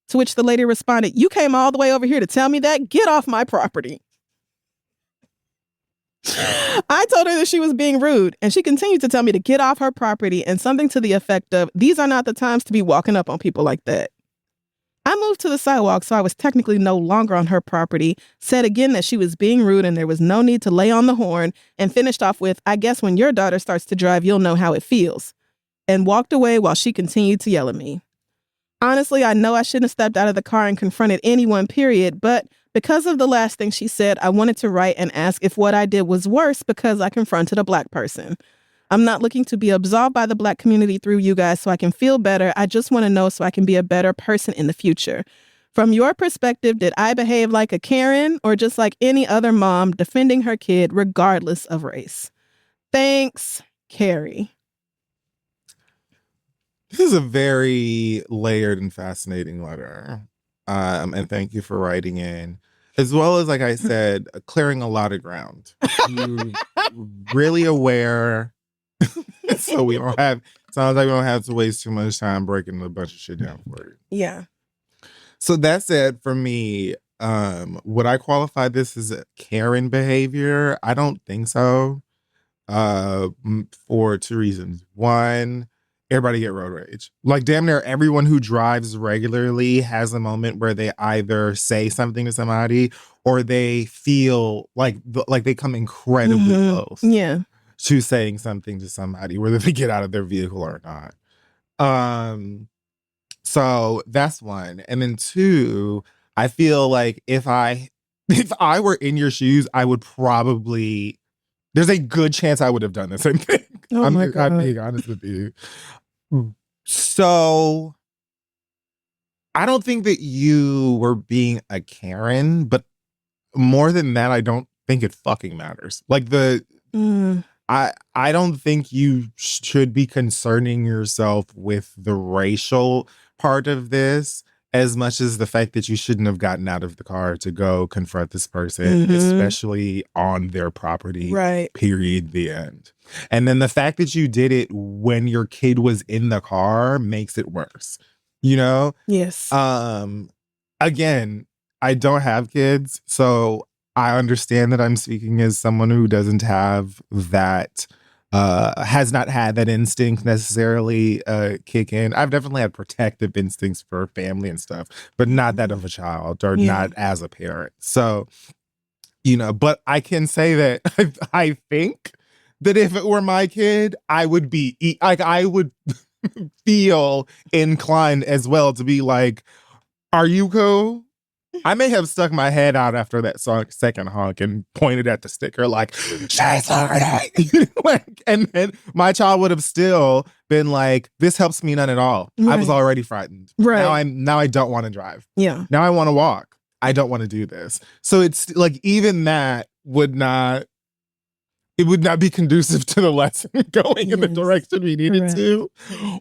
To which the lady responded, "You came all the way over here to tell me that? Get off my property." I told her that she was being rude, and she continued to tell me to get off her property and something to the effect of, "These are not the times to be walking up on people like that." I moved to the sidewalk, so I was technically no longer on her property, said again that she was being rude and there was no need to lay on the horn, and finished off with, "I guess when your daughter starts to drive, you'll know how it feels," and walked away while she continued to yell at me. Honestly, I know I shouldn't have stepped out of the car and confronted anyone, period, but because of the last thing she said, I wanted to write and ask if what I did was worse because I confronted a Black person. I'm not looking to be absolved by the Black community through you guys so I can feel better. I just want to know so I can be a better person in the future. From your perspective, did I behave like a Karen or just like any other mom defending her kid regardless of race? Thanks, Carrie. This is a very layered and fascinating letter. And thank you for writing in. As well as, like I said, clearing a lot of ground. You're really aware. So we don't have, sounds like we don't have to waste too much time breaking a bunch of shit down for you. Yeah. So that said, for me, would I qualify this as a Karen behavior? I don't think so. For two reasons. One, everybody get road rage. Like damn near everyone who drives regularly has a moment where they either say something to somebody or they feel like they come incredibly close. Yeah. To saying something to somebody, whether they get out of their vehicle or not. So that's one. And then two, I feel like if I were in your shoes, I would probably, there's a good chance I would have done the same thing. Oh my God. I'm being honest with you. So I don't think that you were being a Karen, but more than that, I don't think it fucking matters. Like I don't think you should be concerning yourself with the racial part of this as much as the fact that you shouldn't have gotten out of the car to go confront this person, especially on their property. Right. Period. The end. And then the fact that you did it when your kid was in the car makes it worse. You know? Yes. Again, I don't have kids, so I understand that I'm speaking as someone who doesn't have that, has not had that instinct necessarily kick in. I've definitely had protective instincts for family and stuff, but not that of a child or not as a parent. So, you know, but I can say that I think that if it were my kid, I would be like, I would feel inclined as well to be like, "Are you cool?" I may have stuck my head out after that second honk and pointed at the sticker like, "She's learning." Like, and then my child would have still been like, "This helps me none at all." Right. I was already frightened. Right. Now I don't want to drive. Yeah. Now I want to walk. I don't want to do this. So it's like even that would not be conducive to the lesson going in the direction we needed to.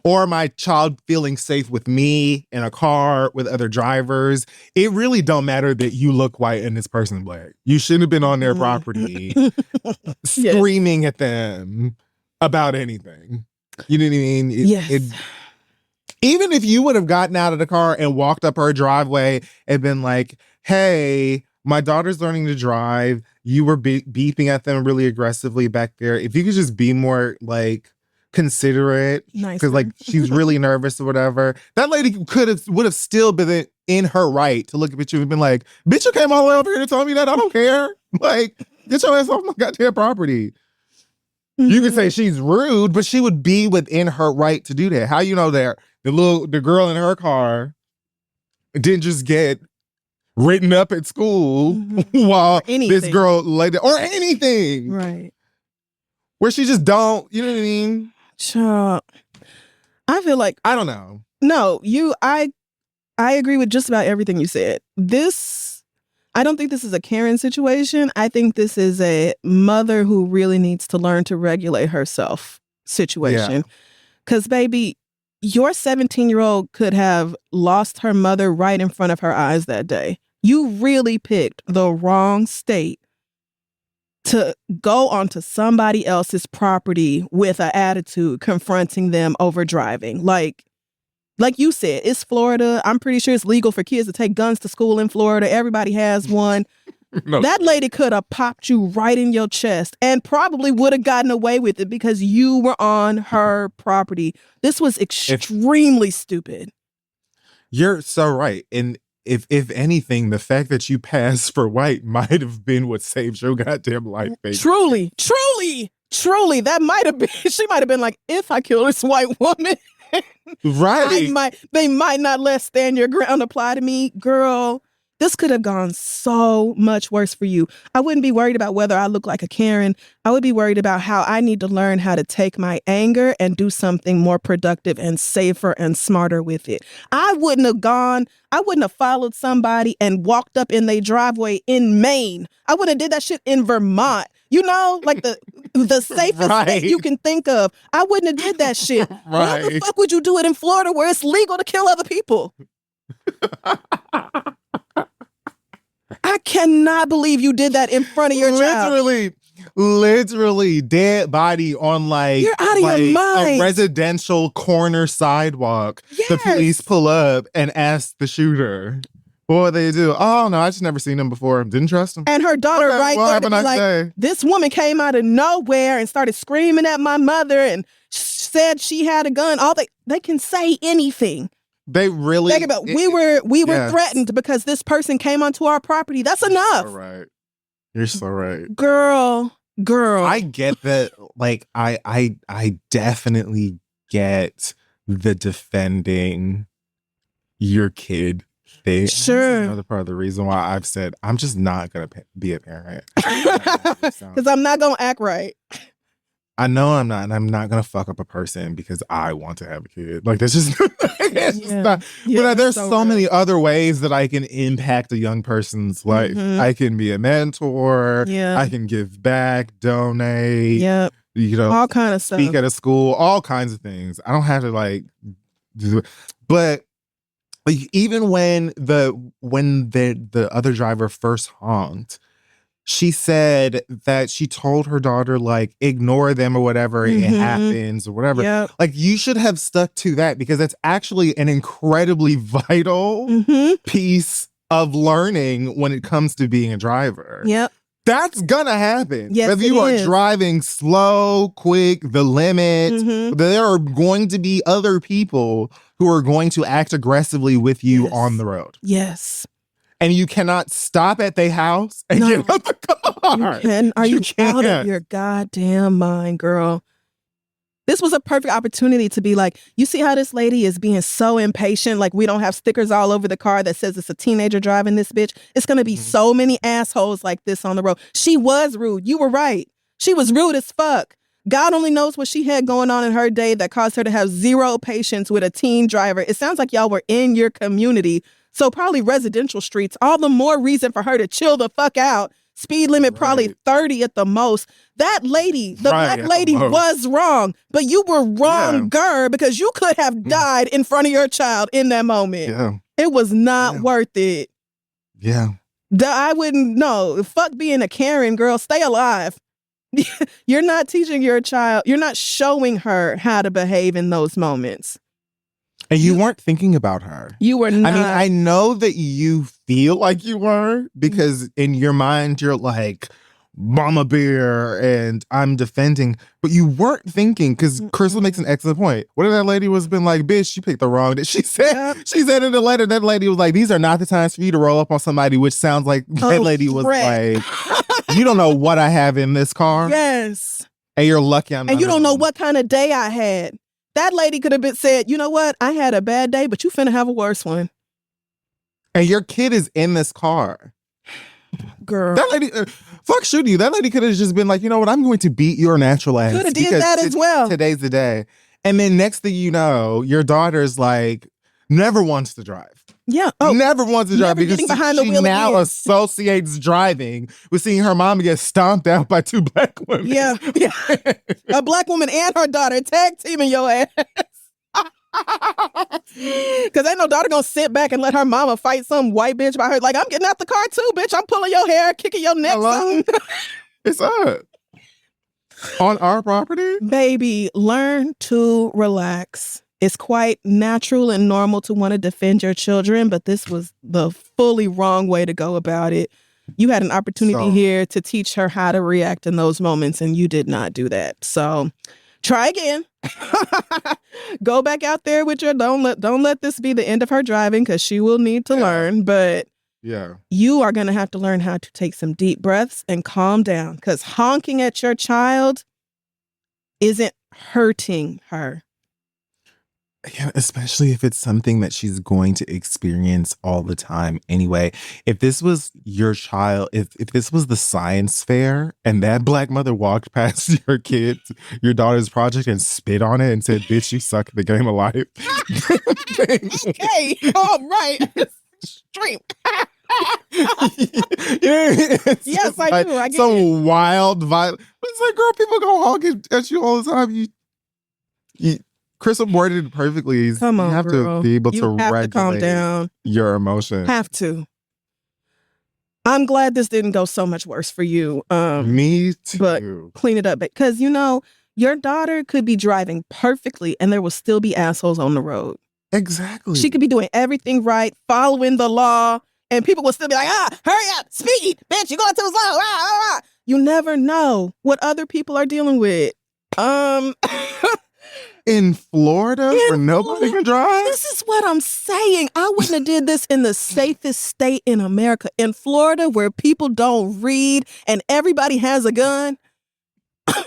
Or my child feeling safe with me in a car with other drivers. It really don't matter that you look white and this person black. You shouldn't have been on their property screaming at them about anything. You know what I mean? Even if you would have gotten out of the car and walked up her driveway and been like, hey, my daughter's learning to drive. You were beeping at them really aggressively back there. If you could just be more like considerate, because like she's really nervous or whatever. That lady would have still been in her right to look at you and been like, bitch, you came all the way over here to tell me that? I don't care. Like, get your ass off my goddamn property. Mm-hmm. You could say she's rude, but she would be within her right to do that. How you know that the girl in her car didn't just get written up at school while this girl laid there, or anything. Right. Where she just don't, you know what I mean? Child, I feel like I don't know. No, I agree with just about everything you said. I don't think this is a Karen situation. I think this is a mother who really needs to learn to regulate herself situation. Because, baby, your 17-year-old could have lost her mother right in front of her eyes that day. You really picked the wrong state to go onto somebody else's property with an attitude, confronting them over driving. Like you said, it's Florida. I'm pretty sure it's legal for kids to take guns to school in Florida. Everybody has one. No. That lady could have popped you right in your chest and probably would have gotten away with it because you were on her property. This was extremely stupid. You're so right. And if anything, the fact that you passed for white might have been what saved your goddamn life, baby. Truly. That might have been, she might have been like, if I kill this white woman, right. They might not let stand your ground apply to me. Girl, this could have gone so much worse for you. I wouldn't be worried about whether I look like a Karen. I would be worried about how I need to learn how to take my anger and do something more productive and safer and smarter with it. I wouldn't have followed somebody and walked up in their driveway in Maine. I would have did that shit in Vermont. You know, like the safest state you can think of. I wouldn't have did that shit. Why the fuck would you do it in Florida where it's legal to kill other people? I cannot believe you did that in front of your child. Literally dead body on you're out of your mind. A residential corner sidewalk. Yes. The police pull up and ask the shooter, what they do? Oh no, I just never seen him before. Didn't trust him. And her daughter there to be like, this woman came out of nowhere and started screaming at my mother and said she had a gun. They can say anything. They really think about we were threatened because this person came onto our property. That's enough. All right. You're so right. Girl. I get that. Like I definitely get the defending your kid thing. Sure. That's another part of the reason why I've said I'm just not gonna be a parent. Because I'm not gonna act right. I know I'm not, and I'm not gonna fuck up a person because I want to have a kid. Like that's just, just not. But there's so many other ways that I can impact a young person's life. Mm-hmm. I can be a mentor. Yeah. I can give back, donate. Yep. You know, all kind of stuff. Speak at a school, all kinds of things. I don't have to like do it. But like, even when the other driver first honked, she said that she told her daughter, like, ignore them or whatever, it happens or whatever. Yep. Like, you should have stuck to that because that's actually an incredibly vital piece of learning when it comes to being a driver. Yep. That's gonna happen. Yes, whether you are driving slow, quick, the limit, there are going to be other people who are going to act aggressively with you on the road. Yes. And you cannot stop at their house and get out the car. Are you out of your goddamn mind, girl? This was a perfect opportunity to be like, you see how this lady is being so impatient? Like, we don't have stickers all over the car that says it's a teenager driving this bitch. It's going to be so many assholes like this on the road. She was rude. You were right. She was rude as fuck. God only knows what she had going on in her day that caused her to have zero patience with a teen driver. It sounds like y'all were in your community. So probably residential streets, all the more reason for her to chill the fuck out. Speed limit probably 30 at the most. That lady, the black lady was wrong, but you were wronger because you could have died in front of your child in that moment. Yeah. It was not worth it. Yeah. I wouldn't know. Fuck being a Karen, girl. Stay alive. You're not teaching your child. You're not showing her how to behave in those moments. And you weren't thinking about her. You were not. I mean, I know that you feel like you were because in your mind, you're like, Mama Bear and I'm defending, but you weren't thinking because Crissle makes an excellent point. What if that lady was been like, bitch, you picked the wrong day. She said in the letter, that lady was like, these are not the times for you to roll up on somebody, which sounds like that lady was like, you don't know what I have in this car. Yes. And you're lucky I'm not. And you don't know what kind of day I had. That lady could have been said, you know what? I had a bad day, but you finna have a worse one. And your kid is in this car. Girl. That lady, fuck shooting you. That lady could have just been like, you know what? I'm going to beat your natural ass. Could have did that as well. Today's the day. And then next thing you know, your daughter's like, never wants to drive. Yeah. Never wants to drive because she now again. associates driving with seeing her mom get stomped out by 2 black women. Yeah. A black woman and her daughter tag teaming your ass. Because ain't no daughter gonna sit back and let her mama fight some white bitch by her. Like, I'm getting out the car too, bitch. I'm pulling your hair, kicking your neck. It's up. On our property? Baby, learn to relax. It's quite natural and normal to want to defend your children, but this was the fully wrong way to go about it. You had an opportunity here to teach her how to react in those moments, and you did not do that. So try again. Go back out there with your don't let this be the end of her driving because she will need to learn. But you are going to have to learn how to take some deep breaths and calm down because honking at your child isn't hurting her. Yeah, especially if it's something that she's going to experience all the time anyway. If this was your child, if this was the science fair and that black mother walked past your kid, your daughter's project and spit on it and said, bitch, you suck at the game of life. Okay, all right. Extreme. Yes, I like do. I get some it. wild violence. It's like, girl, people go honking at you all the time. Crissle worded it perfectly. Come on, you have girl. to be able you to have regulate to calm down. your emotions. Have to. I'm glad this didn't go so much worse for you. Me too. But clean it up. Because, your daughter could be driving perfectly and there will still be assholes on the road. Exactly. She could be doing everything right, following the law, and people will still be like, hurry up, speed, bitch, you're going too slow. You never know what other people are dealing with. In Florida, where nobody can drive? This is what I'm saying. I wouldn't have did this in the safest state in America. In Florida, where people don't read and everybody has a gun,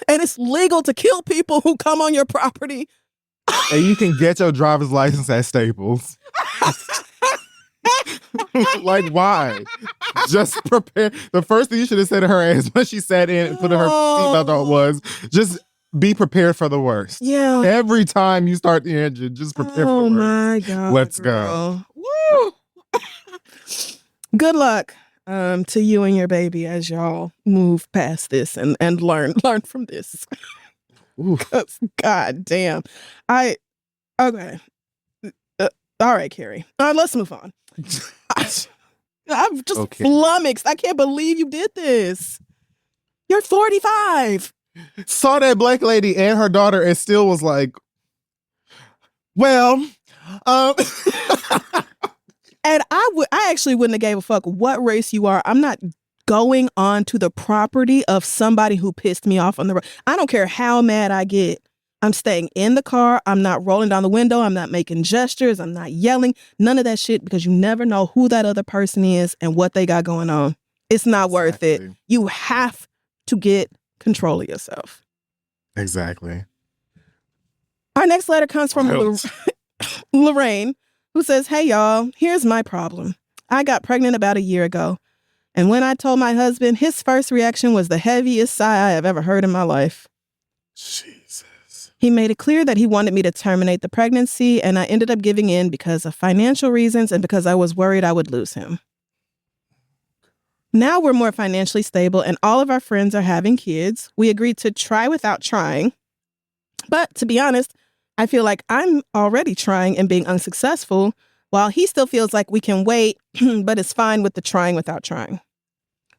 and it's legal to kill people who come on your property. And you can get your driver's license at Staples. Like, why? Just prepare. The first thing you should have said to her ass when she sat in and put her seatbelt on was just be prepared for the worst. Yeah. Every time you start the engine, just prepare for the worst. Oh my God. Let's go. Woo. Good luck to you and your baby as y'all move past this and learn from this. God damn. Okay. All right, Carrie. All right, let's move on. I'm just flummoxed. I can't believe you did this. You're 45. Saw that black lady and her daughter and still was like, well, and I actually wouldn't have gave a fuck what race you are. I'm not going on to the property of somebody who pissed me off on the road. I don't care how mad I get. I'm staying in the car. I'm not rolling down the window. I'm not making gestures. I'm not yelling. None of that shit because you never know who that other person is and what they got going on. It's not worth it. You have to get control of yourself. Exactly. Our next letter comes from Lorraine, who says, hey, y'all, here's my problem. I got pregnant about a year ago. And when I told my husband, his first reaction was the heaviest sigh I have ever heard in my life. Jesus. He made it clear that he wanted me to terminate the pregnancy, and I ended up giving in because of financial reasons and because I was worried I would lose him. Now we're more financially stable and all of our friends are having kids. We agreed to try without trying. But to be honest, I feel like I'm already trying and being unsuccessful, while he still feels like we can wait, but is fine with the trying without trying.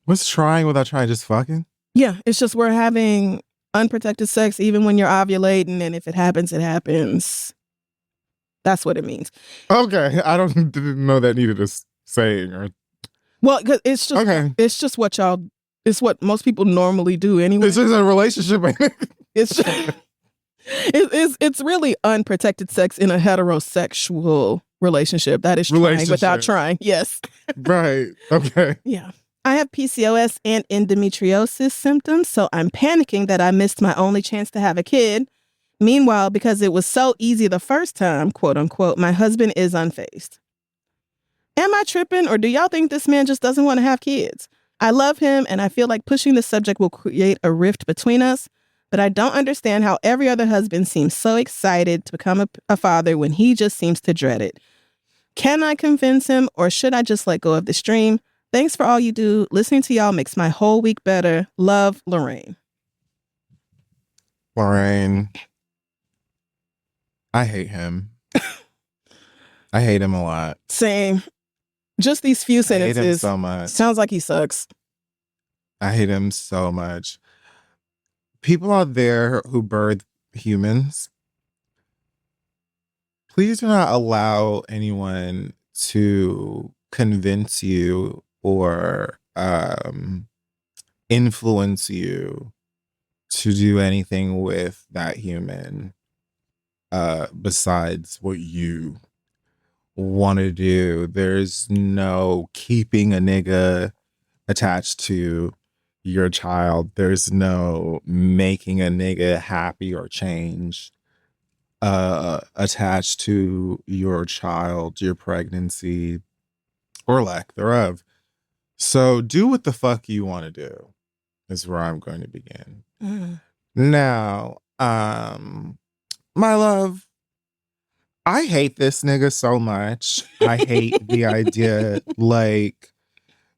What's trying without trying? Just fucking? Yeah, it's just we're having unprotected sex even when you're ovulating, and if it happens, it happens. That's what it means. Okay, didn't know that needed a saying or. Well, 'cause it's just Okay. it's just what y'all. It's what most people normally do anyway. It's just a relationship. It's just, it's really unprotected sex in a heterosexual relationship. That is trying without trying. Yes. Right. Okay. Yeah. I have PCOS and endometriosis symptoms, so I'm panicking that I missed my only chance to have a kid. Meanwhile, because it was so easy the first time, quote unquote, my husband is unfazed. Am I tripping, or do y'all think this man just doesn't want to have kids? I love him, and I feel like pushing the subject will create a rift between us, but I don't understand how every other husband seems so excited to become a father when he just seems to dread it. Can I convince him, or should I just let go of this dream? Thanks for all you do. Listening to y'all makes my whole week better. Love, Lorraine. Lorraine. I hate him. I hate him a lot. Same. Just these few sentences. I hate him so much. Sounds like he sucks. I hate him so much. People out there who birth humans, please do not allow anyone to convince you or influence you to do anything with that human besides what you want to do. There's no keeping a nigga attached to your child. There's no making a nigga happy or change attached to your child, your pregnancy, or lack thereof. So do what the fuck you want to do is where I'm going to begin. Now, my love, I hate this nigga so much. I hate the idea, like,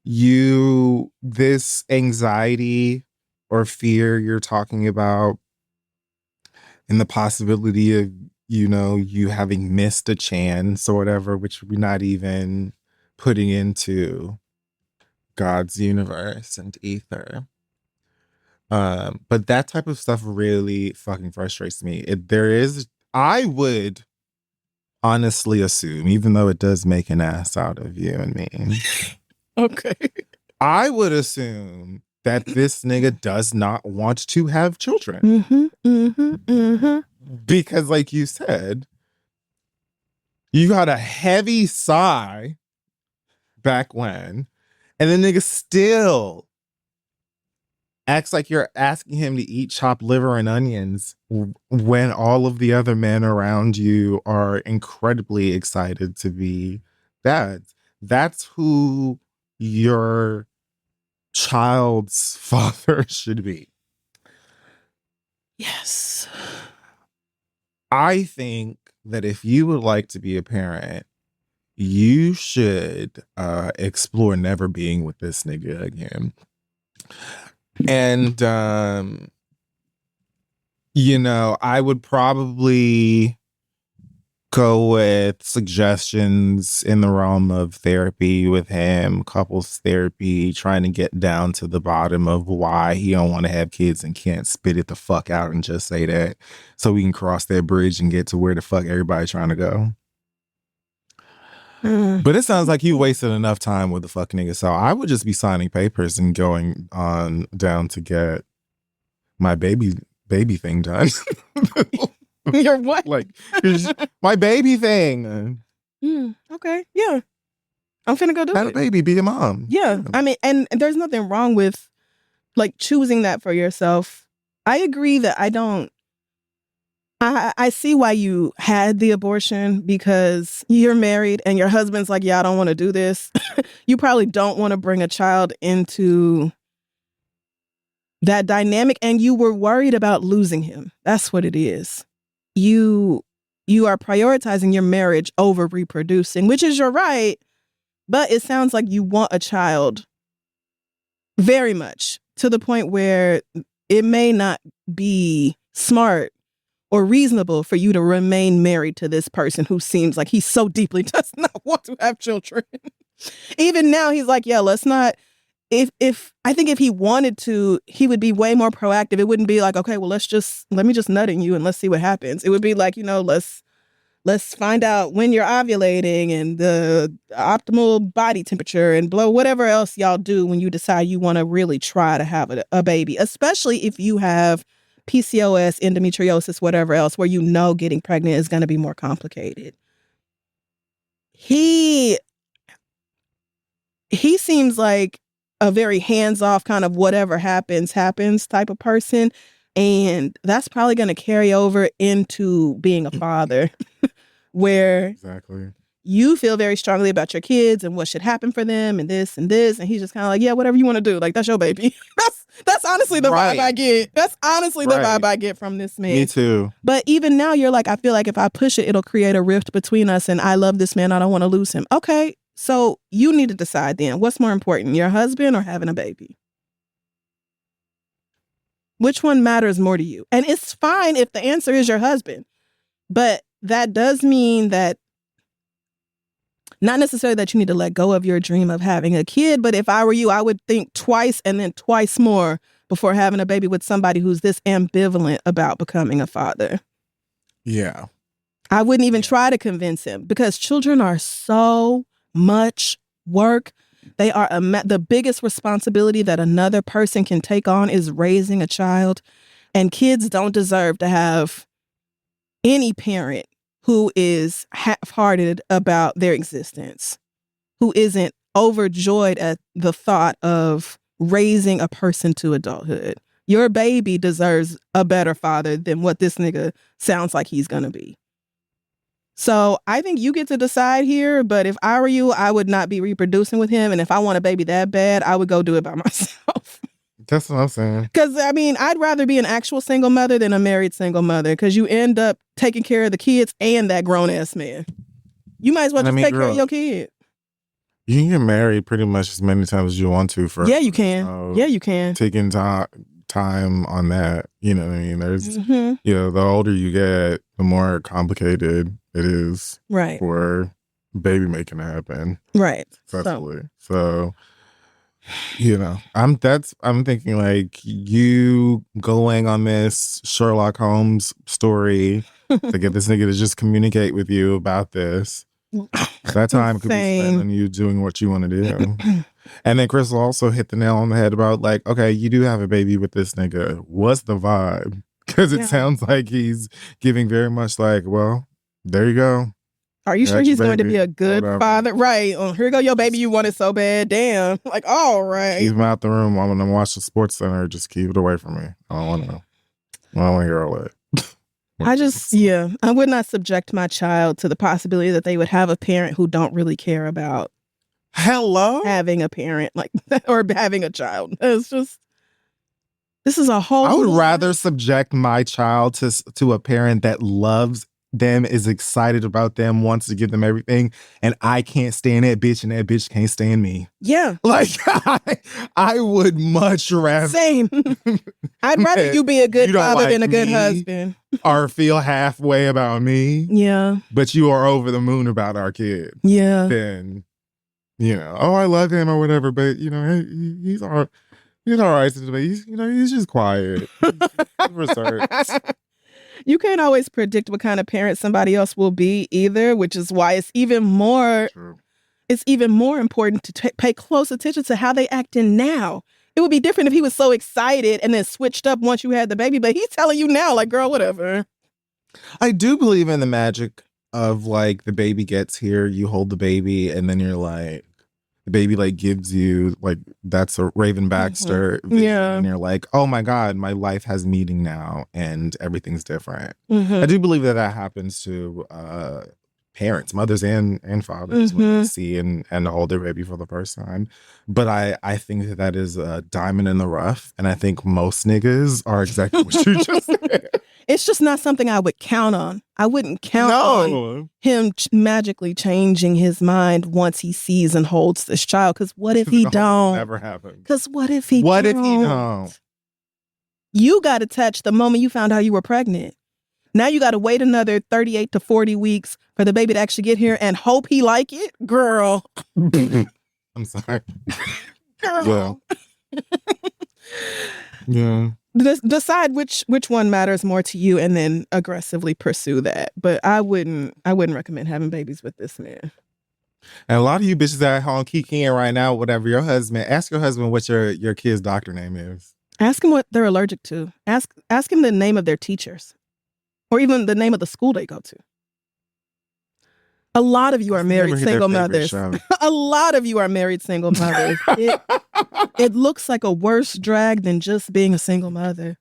this anxiety or fear you're talking about and the possibility of, you having missed a chance or whatever, which we're not even putting into God's universe and ether. But that type of stuff really fucking frustrates me. I would honestly assume, even though it does make an ass out of you and me. Okay. I would assume that this nigga does not want to have children. Because like you said, you got a heavy sigh back when, and the nigga still acts like you're asking him to eat chopped liver and onions when all of the other men around you are incredibly excited to be dads. That's who your child's father should be. Yes. I think that if you would like to be a parent, you should explore never being with this nigga again. And, I would probably go with suggestions in the realm of therapy with him, couples therapy, trying to get down to the bottom of why he don't want to have kids and can't spit it the fuck out and just say that, so we can cross that bridge and get to where the fuck everybody's trying to go. But it sounds like you wasted enough time with the fuck nigga, so I would just be signing papers and going on down to get my baby thing done. Your what? Like, my baby thing. Okay, yeah. I'm finna go do Have it. a baby, be a mom. Yeah, I mean, and there's nothing wrong with, like, choosing that for yourself. I agree that I see why you had the abortion, because you're married and your husband's like, yeah, I don't want to do this. You probably don't want to bring a child into that dynamic, and you were worried about losing him. That's what it is. You are prioritizing your marriage over reproducing, which is your right, but it sounds like you want a child very much, to the point where it may not be smart or reasonable for you to remain married to this person who seems like he so deeply does not want to have children. Even now, he's like, yeah, let's not. If I think if he wanted to, he would be way more proactive. It wouldn't be like, okay, well, let me just nut in you and let's see what happens. It would be like, let's Let's find out when you're ovulating and the optimal body temperature and whatever else y'all do when you decide you want to really try to have a baby, especially if you have PCOS, endometriosis, whatever else, where you know getting pregnant is going to be more complicated. He seems like a very hands-off kind of whatever happens type of person. And that's probably going to carry over into being a father where Exactly. you feel very strongly about your kids and what should happen for them and this and this. And he's just kind of like, yeah, whatever you want to do. Like, that's your baby. That's honestly the vibe I get. That's honestly the vibe I get from this man. Me too. But even now you're like, I feel like if I push it, it'll create a rift between us. And I love this man. I don't want to lose him. Okay. So you need to decide then, what's more important, your husband or having a baby? Which one matters more to you? And it's fine if the answer is your husband, but that does mean that not necessarily that you need to let go of your dream of having a kid, but if I were you, I would think twice and then twice more before having a baby with somebody who's this ambivalent about becoming a father. Yeah. I wouldn't even try to convince him because children are so much work. They are the biggest responsibility that another person can take on is raising a child. And kids don't deserve to have any parent who is half-hearted about their existence, who isn't overjoyed at the thought of raising a person to adulthood. Your baby deserves a better father than what this nigga sounds like he's going to be. So I think you get to decide here, but if I were you, I would not be reproducing with him. And if I want a baby that bad, I would go do it by myself. That's what I'm saying. Because, I mean, I'd rather be an actual single mother than a married single mother because you end up taking care of the kids and that grown-ass man. You might as well just take care of your kid. You can get married pretty much as many times as you want to. Yeah, you can. Yeah, you can. Taking time on that, you know what I mean? There's, you know, the older you get, the more complicated it is for baby making to happen. Right. Successfully. So you know, I'm thinking like you going on this Sherlock Holmes story to get this nigga to just communicate with you about this. That time could be spent on you doing what you want to do. And then Crissle also hit the nail on the head about like, okay, you do have a baby with this nigga. What's the vibe? Because it sounds like he's giving very much like, well, there you go. Are you sure he's going to be a good father? Right. Oh, here you go, your baby you wanted so bad. Damn. Like, all right. Keep him out the room. I'm going to watch the Sports Center. Just keep it away from me. I don't want to know. I don't want to hear all that. I would not subject my child to the possibility that they would have a parent who don't really care about having a parent like that or having a child. It's just, this is a whole. I would rather subject my child to a parent that loves them, is excited about them, wants to give them everything, and I can't stand that bitch and that bitch can't stand me. Yeah. Like, I would much rather. Same. I'd rather you be a good father than a good husband. Or feel halfway about me. Yeah. But you are over the moon about our kid. Yeah. Then, you know, oh, I love him or whatever, but, you know, he's all right. He's all right to me. He's just quiet. He's reserved. You can't always predict what kind of parent somebody else will be either, which is why it's even more important to pay close attention to how they acting now. It would be different if he was so excited and then switched up once you had the baby, but he's telling you now, like, girl, whatever. I do believe in the magic of like the baby gets here, you hold the baby, and then you're like, the baby like gives you like, that's a Raven Baxter vision, and you're like, oh my God, my life has meaning now and everything's different. I do believe that happens to parents, mothers and fathers when they see and hold their baby for the first time. But I think that is a diamond in the rough, and I think most niggas are exactly what you just said. It's just not something I would count on. I wouldn't count on him magically changing his mind once he sees and holds this child. Because what if he don't? Never happens. Because what if he don't? You got attached the moment you found out you were pregnant. Now you got to wait another 38 to 40 weeks for the baby to actually get here and hope he like it? Girl. I'm sorry. Girl. Yeah. Decide which one matters more to you, and then aggressively pursue that. But I wouldn't recommend having babies with this man. And a lot of you bitches at home kikiing right now, whatever, ask your husband what your kid's doctor name is. Ask him what they're allergic to. Ask him the name of their teachers, or even the name of the school they go to. A lot of you are married single mothers. A lot of you are married single mothers. It looks like a worse drag than just being a single mother.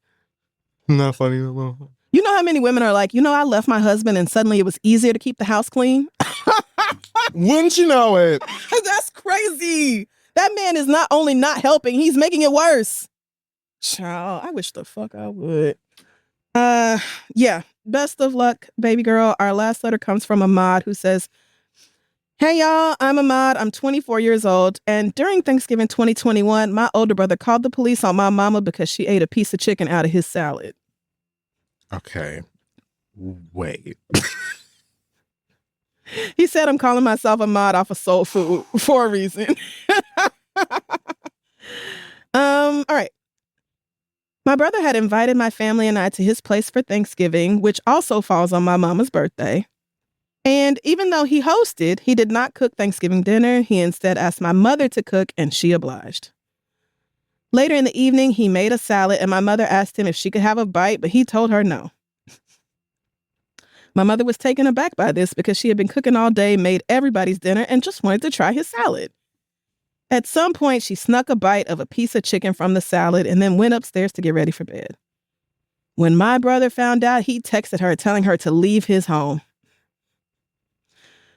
Not funny at all. You know how many women are like, I left my husband and suddenly it was easier to keep the house clean? Wouldn't you know it? That's crazy. That man is not only not helping, he's making it worse. Child, I wish the fuck I would. Yeah. Best of luck, baby girl. Our last letter comes from Ahmad, who says, "Hey y'all, I'm Ahmad. I'm 24 years old. And during Thanksgiving 2021, my older brother called the police on my mama because she ate a piece of chicken out of his salad." Okay. Wait. He said, "I'm calling myself Ahmad off of soul food for a reason." All right. My brother had invited my family and I to his place for Thanksgiving, which also falls on my mama's birthday. And even though he hosted, he did not cook Thanksgiving dinner. He instead asked my mother to cook, and she obliged. Later in the evening, he made a salad, and my mother asked him if she could have a bite, but he told her no. My mother was taken aback by this because she had been cooking all day, made everybody's dinner, and just wanted to try his salad. At some point, she snuck a bite of a piece of chicken from the salad and then went upstairs to get ready for bed. When my brother found out, he texted her telling her to leave his home.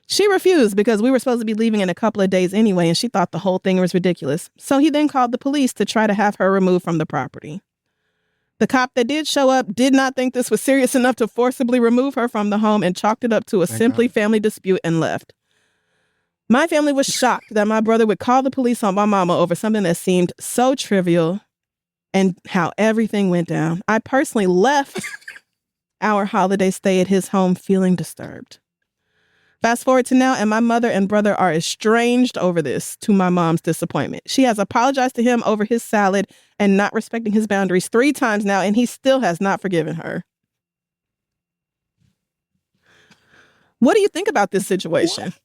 She refused because we were supposed to be leaving in a couple of days anyway, and she thought the whole thing was ridiculous. So he then called the police to try to have her removed from the property. The cop that did show up did not think this was serious enough to forcibly remove her from the home and chalked it up to a simply family dispute and left. My family was shocked that my brother would call the police on my mama over something that seemed so trivial and how everything went down. I personally left our holiday stay at his home feeling disturbed. Fast forward to now, and my mother and brother are estranged over this, to my mom's disappointment. She has apologized to him over his salad and not respecting his boundaries 3 times now, and he still has not forgiven her. What do you think about this situation? What?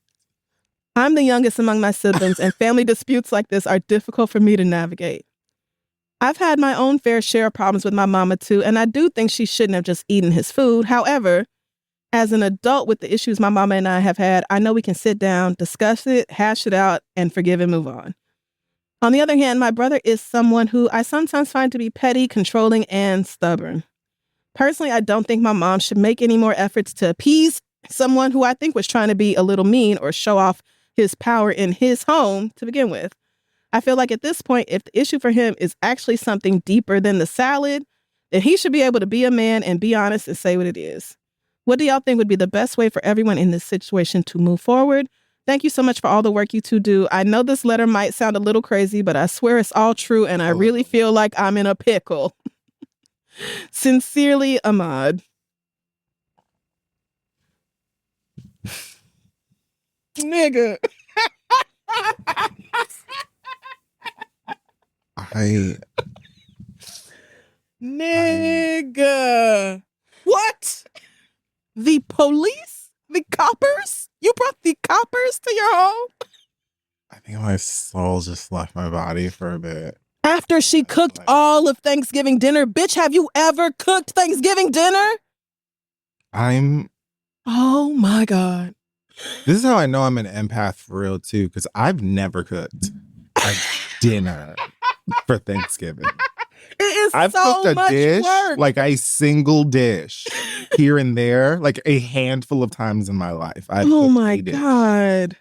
I'm the youngest among my siblings, and family disputes like this are difficult for me to navigate. I've had my own fair share of problems with my mama too, and I do think she shouldn't have just eaten his food. However, as an adult with the issues my mama and I have had, I know we can sit down, discuss it, hash it out, and forgive and move on. On the other hand, my brother is someone who I sometimes find to be petty, controlling, and stubborn. Personally, I don't think my mom should make any more efforts to appease someone who I think was trying to be a little mean or show off his power in his home to begin with. I feel like at this point, if the issue for him is actually something deeper than the salad, then he should be able to be a man and be honest and say what it is. What do y'all think would be the best way for everyone in this situation to move forward? Thank you so much for all the work you two do. I know this letter might sound a little crazy, but I swear it's all true, and I really feel like I'm in a pickle. Sincerely, Ahmad. Nigga. Nigga. What? The police? The coppers? You brought the coppers to your home? I think my soul just left my body for a bit. After she cooked all of Thanksgiving dinner? Bitch, have you ever cooked Thanksgiving dinner? Oh my God. This is how I know I'm an empath for real too, because I've never cooked a dinner for Thanksgiving. I've cooked a dish, work. like a single dish here and there, like a handful of times in my life. Oh my God.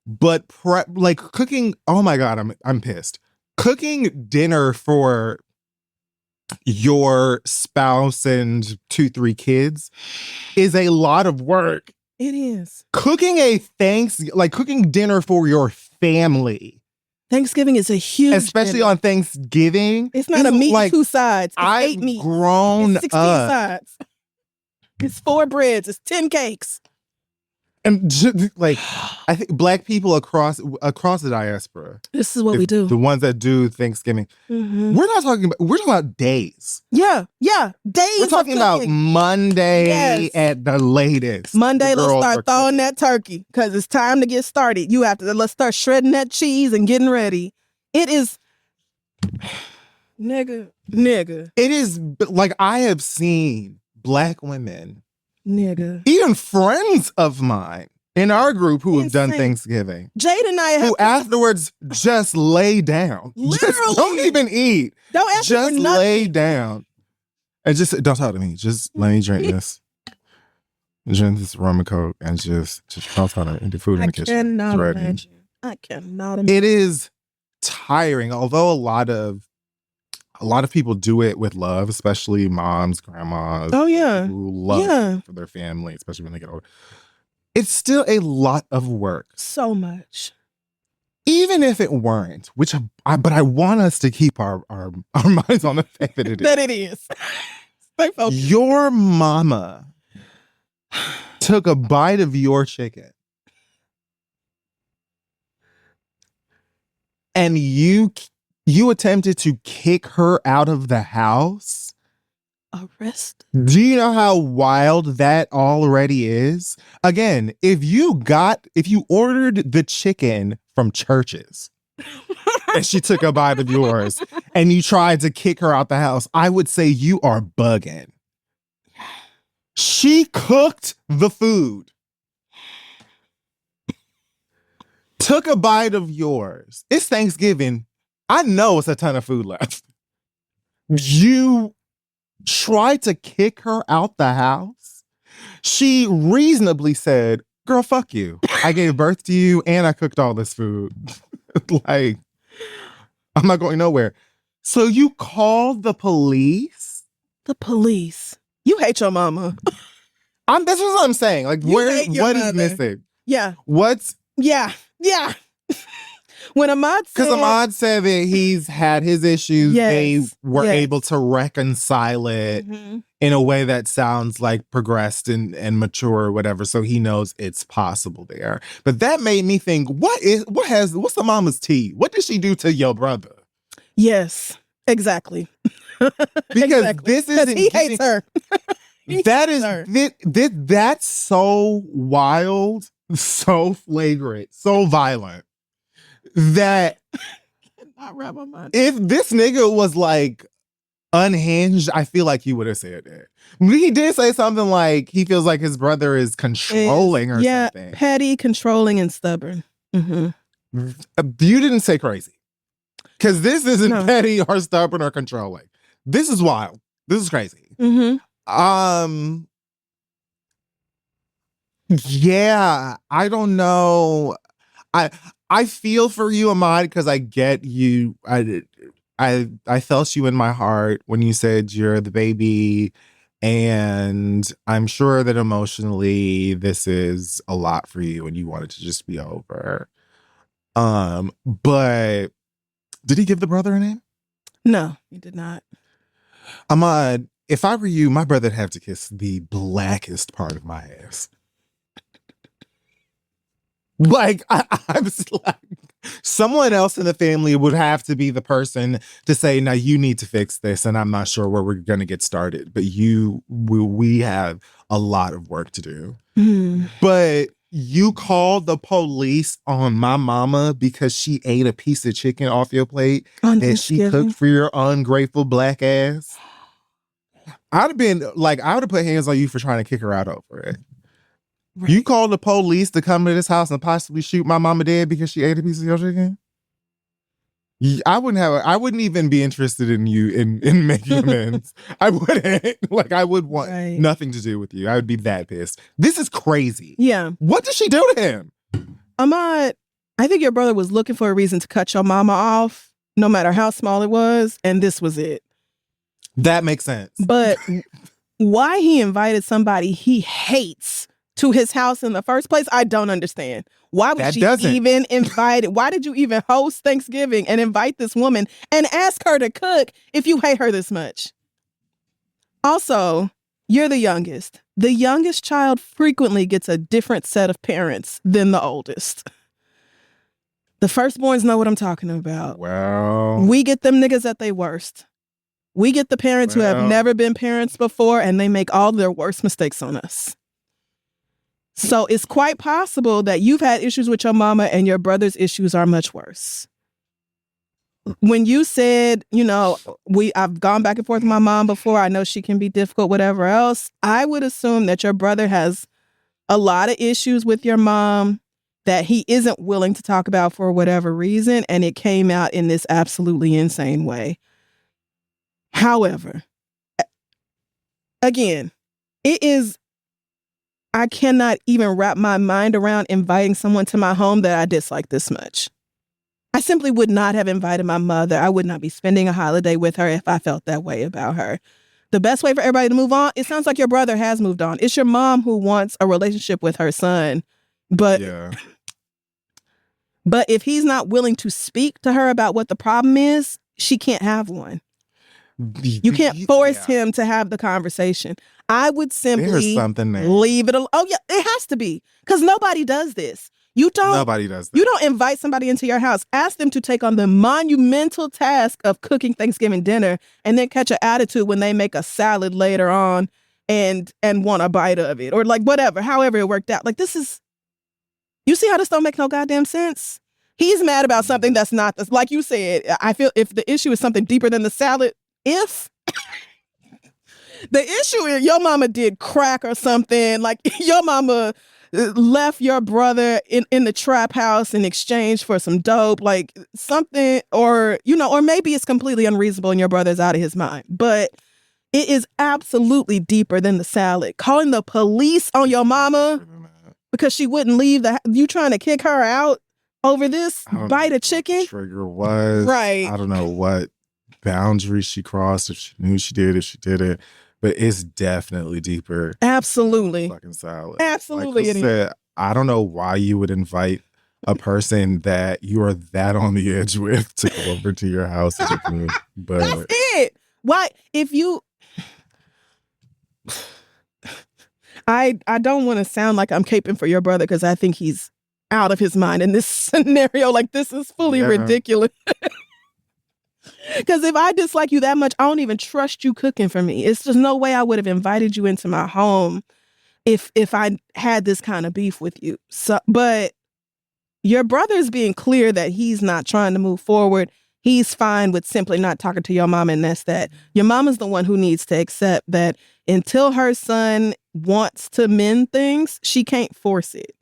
But cooking, oh my God, I'm pissed. Cooking dinner for your spouse and 2-3 kids is a lot of work. It is. Cooking cooking dinner for your family. Thanksgiving is a huge especially dinner. On Thanksgiving. It's not a meat, 2 sides. It's 8 meats. Grown it's 16 sides. It's 4 breads. It's 10 cakes. And like, I think Black people across the diaspora, This is what we do. The ones that do Thanksgiving, we're talking about days. Yeah, days. We're talking about Monday at the latest. Monday, let's start throwing that turkey because it's time to get started. Let's start shredding that cheese and getting ready. It is, nigga. It is like I have seen Black women, nigga, even friends of mine in our group who have done Thanksgiving. Jade and I who afterwards just lay down. Literally. Just don't even eat. Don't ask just for nothing. Lay down. And just don't talk to me. Just let me drink this. Drink this rum and coke and just don't talk to me. The food in the kitchen. I cannot imagine. It is tiring, although a lot of people do it with love, especially moms, grandmas. Oh yeah. Who love for their family, especially when they get older. It's still a lot of work. So much. Even if it weren't, but I want us to keep our minds on the fact that it is. That it is. Stay focused. Your mama took a bite of your chicken. And you attempted to kick her out of the house. Arrest. Do you know how wild that already is? Again, if you ordered the chicken from Church's and she took a bite of yours and you tried to kick her out the house, I would say you are bugging. She cooked the food. Took a bite of yours. It's Thanksgiving. I know it's a ton of food left. You tried to kick her out the house. She reasonably said, girl, fuck you. I gave birth to you and I cooked all this food. Like, I'm not going nowhere. So you called the police? The police. You hate your mama. That's what I'm saying. Like, what is missing? Yeah. What's... Yeah. When Ahmad said... Because Ahmad said that he's had his issues. Yes, they were able to reconcile it in a way that sounds like progressed and mature or whatever. So he knows it's possible there. But that made me think, what's the mama's tea? What did she do to your brother? Yes, exactly. Because this isn't... He hates her. That's so wild, so flagrant, so violent. That if this nigga was like unhinged, I feel like he would have said that. He did say something like he feels like his brother is controlling or something. Petty, controlling, and stubborn. You didn't say crazy. Because this isn't petty or stubborn or controlling. This is wild. This is crazy. Yeah, I don't know. I feel for you, Ahmad, because I get you. I felt you in my heart when you said you're the baby, and I'm sure that emotionally this is a lot for you and you want it to just be over. But did he give the brother a name? No, he did not. Ahmad, if I were you, my brother'd have to kiss the blackest part of my ass. Like, I'm like, someone else in the family would have to be the person to say, now you need to fix this. And I'm not sure where we're going to get started. But we have a lot of work to do. But you called the police on my mama because she ate a piece of chicken off your plate that she cooked for your ungrateful black ass. I would have put hands on you for trying to kick her out over it. Right. You called the police to come to this house and possibly shoot my mama dead because she ate a piece of your chicken? I wouldn't even be interested in you in making amends. I wouldn't. Like, I would want nothing to do with you. I would be that pissed. This is crazy. Yeah. What did she do to him? Ahmad, I think your brother was looking for a reason to cut your mama off, no matter how small it was, and this was it. That makes sense. But why he invited somebody he hates to his house in the first place, I don't understand. Why would she even invite it? Why did you even host Thanksgiving and invite this woman and ask her to cook if you hate her this much? Also, you're the youngest. the youngest child frequently gets a different set of parents than the oldest. The firstborns know what I'm talking about. Well, We get them niggas at their worst. We get the parents who have never been parents before, and they make all their worst mistakes on us. So it's quite possible that you've had issues with your mama and your brother's issues are much worse. When you said, I've gone back and forth with my mom before, I know she can be difficult, whatever else, I would assume that your brother has a lot of issues with your mom that he isn't willing to talk about for whatever reason, and it came out in this absolutely insane way. However, again, I cannot even wrap my mind around inviting someone to my home that I dislike this much. I simply would not have invited my mother. I would not be spending a holiday with her if I felt that way about her. The best way for everybody to move on, it sounds like your brother has moved on. It's your mom who wants a relationship with her son. But if he's not willing to speak to her about what the problem is, she can't have one. You can't force him to have the conversation. I would simply leave it alone. Oh, yeah, it has to be. Because nobody does this. Nobody does that. You don't invite somebody into your house, ask them to take on the monumental task of cooking Thanksgiving dinner, and then catch an attitude when they make a salad later on and want a bite of it. Or like whatever, however it worked out. Like you see how this don't make no goddamn sense? He's mad about something that's not, like you said, I feel if the issue is something deeper than the salad, if the issue is your mama did crack or something, like your mama left your brother in the trap house in exchange for some dope, like something, or maybe it's completely unreasonable and your brother's out of his mind, but it is absolutely deeper than the salad. Calling the police on your mama because she wouldn't leave you trying to kick her out over this bite of chicken? Trigger was. Right. I don't know what boundary she crossed, if she knew she did, if she didn't. But it's definitely deeper. Absolutely. Fucking salad. Absolutely. Like I said, I don't know why you would invite a person that you are that on the edge with to go over to your house to cook food. But that's it. Why? If you... I don't want to sound like I'm caping for your brother because I think he's out of his mind in this scenario. Like, this is fully ridiculous. Because if I dislike you that much, I don't even trust you cooking for me. It's just no way I would have invited you into my home if I had this kind of beef with you. So, but your brother's being clear that he's not trying to move forward. He's fine with simply not talking to your mom, and that's that. Your mama's the one who needs to accept that until her son wants to mend things, she can't force it.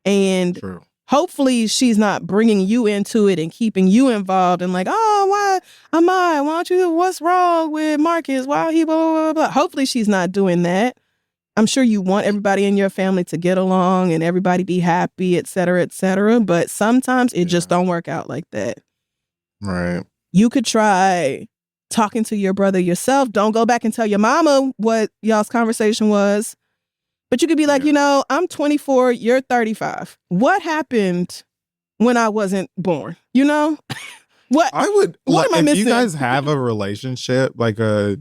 And true. Hopefully she's not bringing you into it and keeping you involved and like, oh, why don't you, what's wrong with Marcus? Why he blah, blah, blah, blah. Hopefully she's not doing that. I'm sure you want everybody in your family to get along and everybody be happy, et cetera, but sometimes it just don't work out like that. Right. You could try talking to your brother yourself. Don't go back and tell your mama what y'all's conversation was. But you could be like, I'm 24, you're 35. What happened when I wasn't born? What I would. What am I missing? If you guys have a relationship, like a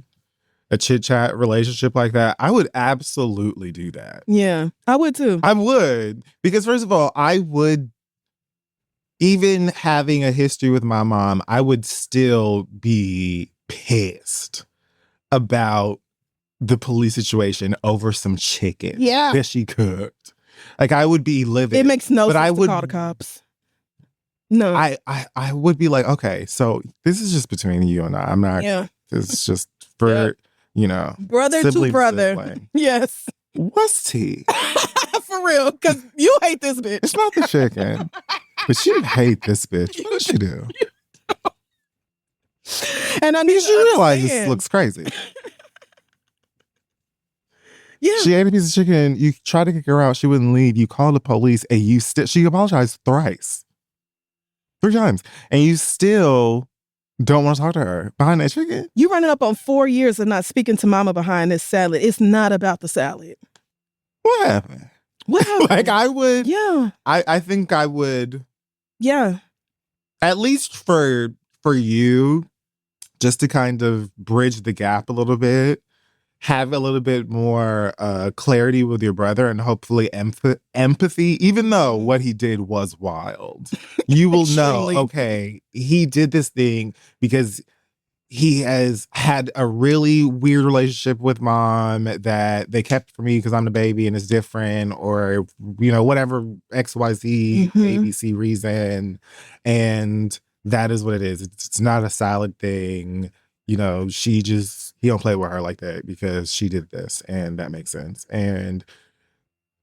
chit chat relationship like that, I would absolutely do that. Yeah, I would too. I would, because first of all, I would. Even having a history with my mom, I would still be pissed about the police situation over some chicken that she cooked. Like, I would be livid. It makes no sense to call the cops. No. I would be like, okay, so this is just between you and I. I'm not, this is just for, brother to brother. Sibling. Yes. What's tea? For real, because you hate this bitch. It's not the chicken, but you hate this bitch. What does she do? And I need you realize this looks crazy. Yeah. She ate a piece of chicken. You tried to kick her out. She wouldn't leave. You called the police and she apologized thrice. 3 times. And you still don't want to talk to her behind that chicken. You running up on 4 years of not speaking to mama behind this salad. It's not about the salad. What happened? Like, I would. Yeah. I think I would. Yeah. At least for you, just to kind of bridge the gap a little bit. have a little bit more clarity with your brother and hopefully empathy, even though what he did was wild. You will know, okay, he did this thing because he has had a really weird relationship with mom that they kept for me because I'm the baby and it's different, or, you know, whatever XYZ, ABC reason. And that is what it is. It's not a salad thing. You know, he don't play with her like that because she did this, and that makes sense. And,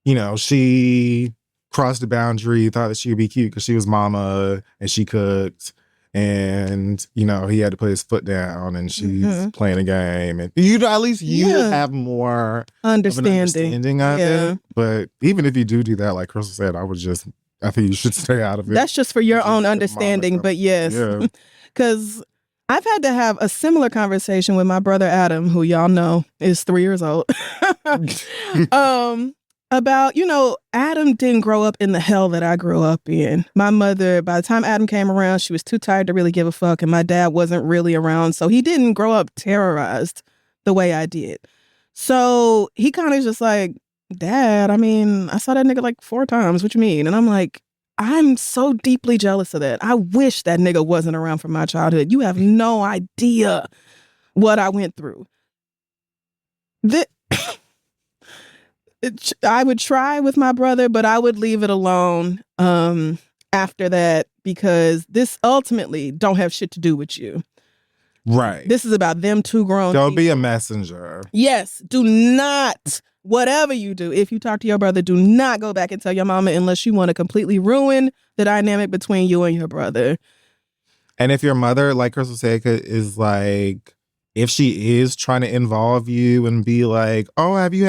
you know, she crossed the boundary, thought that she would be cute because she was mama and she cooked. And, you know, he had to put his foot down and she's playing a game. And, you know, at least you have more understanding of it. But even if you do that, like Crissle said, I think you should stay out of it. That's just for your own understanding. But yes, because I've had to have a similar conversation with my brother Adam, who y'all know is 3 years old. About, you know, Adam didn't grow up in the hell that I grew up in. My mother, by the time Adam came around, she was too tired to really give a fuck, and my dad wasn't really around, so he didn't grow up terrorized the way I did. So he kind of just like, Dad, I mean, I saw that nigga like 4 times. What you mean? And I'm like, I'm so deeply jealous of that. I wish that nigga wasn't around for my childhood. You have no idea what I went through. I would try with my brother, but I would leave it alone after that, because this ultimately don't have shit to do with you. Right. This is about them two grown Don't people. be a messenger. Yes. Do not, whatever you do, if you talk to your brother, do not go back and tell your mama unless you want to completely ruin the dynamic between you and your brother. And if your mother, like Crissle said, is like, if she is trying to involve you and be like, oh, have you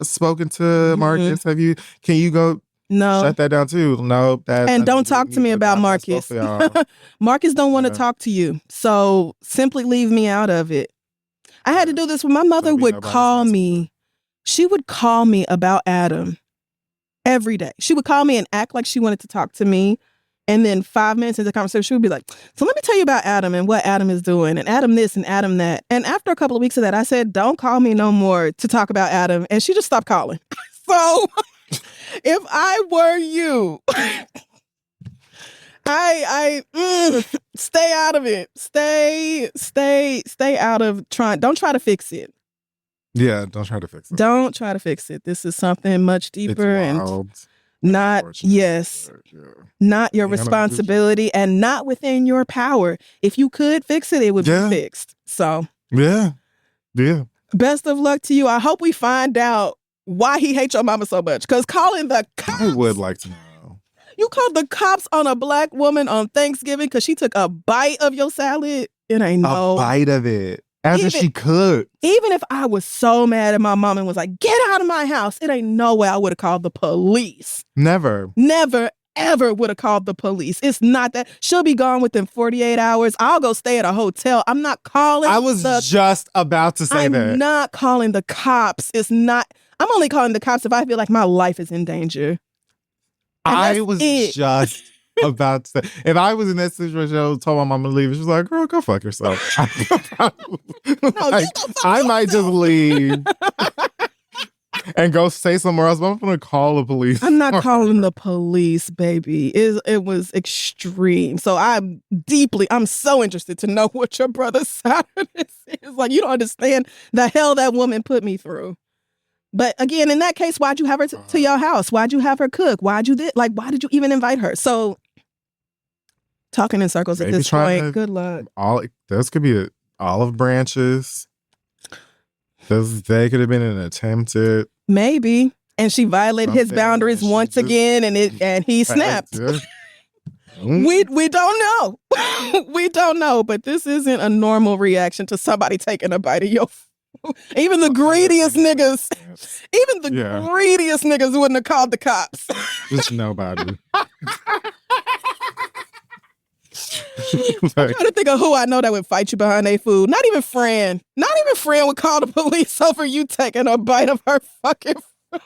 spoken to Marcus? Can you go shut that down too? No. And don't talk to me about Marcus. Marcus don't want to talk to you. So simply leave me out of it. I had to do this when my mother would call me. She would call me about Adam every day. She would call me and act like she wanted to talk to me. And then 5 minutes into the conversation, she would be like, so let me tell you about Adam and what Adam is doing, and Adam this and Adam that. And after a couple of weeks of that, I said, don't call me no more to talk about Adam. And she just stopped calling. So if I were you, I stay out of it. Stay out of don't try to fix it. Yeah, don't try to fix it. Don't try to fix it. This is something much deeper and not not your responsibility and not within your power. If you could fix it, it would be fixed. So yeah. Best of luck to you. I hope we find out why he hates your mama so much. Because calling the cops, I would like to know. You called the cops on a black woman on Thanksgiving because she took a bite of your salad. It ain't a bite of it. After she cooked. Even if I was so mad at my mom and was like, get out of my house, it ain't no way I would have called the police. Never, ever would have called the police. It's not that. She'll be gone within 48 hours. I'll go stay at a hotel. I'm not calling. I was just about to say that. I'm not calling the cops. It's not. I'm only calling the cops if I feel like my life is in danger. I was just about to say, if I was in that situation, I told my mom to leave. She was like, girl, go fuck yourself. I might just leave and go stay somewhere else, but I'm going to call the police. I'm not calling the police, baby. It was extreme. So I'm so interested to know what your brother's side of this is. Like, you don't understand the hell that woman put me through. But again, in that case, why'd you have her to your house? Why'd you have her cook? Why did you even invite her? So talking in circles at this point. Good luck. Those could be olive branches. They could have been an attempted. Maybe. And she violated his boundaries once again, and he snapped. We don't know. We don't know, but this isn't a normal reaction to somebody taking a bite of your food. Even the greediest niggas, greediest niggas wouldn't have called the cops. Just nobody. I'm trying to think of who I know that would fight you behind their food. Not even Fran. Not even Fran would call the police over you taking a bite of her fucking food.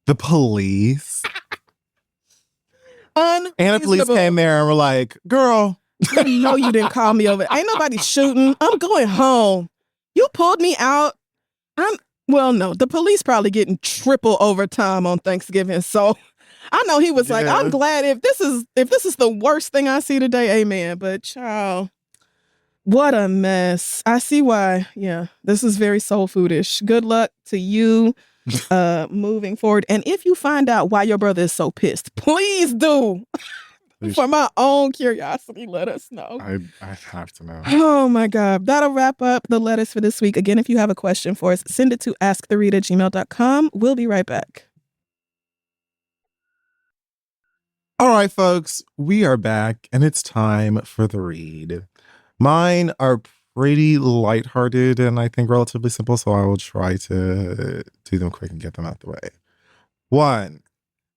The police? And the police came there and were like, girl. I know you didn't call me over. Ain't nobody shooting. I'm going home. You pulled me out. Well, no, the police probably getting triple overtime on Thanksgiving. So I know he was like, I'm glad if this is the worst thing I see today, amen. But child, what a mess. I see why. Yeah, this is very soul foodish. Good luck to you moving forward. And if you find out why your brother is so pissed, please do. For my own curiosity, let us know. I have to know. Oh my God. That'll wrap up the letters for this week. Again, if you have a question for us, send it to asktheread@gmail.com. We'll be right back. All right, folks, we are back and it's time for the read. Mine are pretty lighthearted and I think relatively simple, so I will try to do them quick and get them out the way. 1.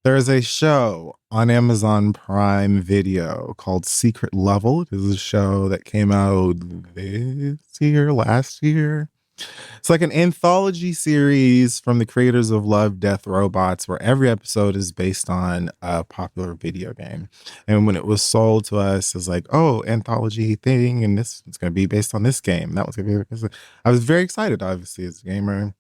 There is a show on Amazon Prime Video called Secret Level. It is a show that came out last year. It's like an anthology series from the creators of Love, Death, Robots, where every episode is based on a popular video game. And when it was sold to us, it's like, oh, anthology thing, and this is going to be based on this game. That was going to be. I was very excited, obviously, as a gamer.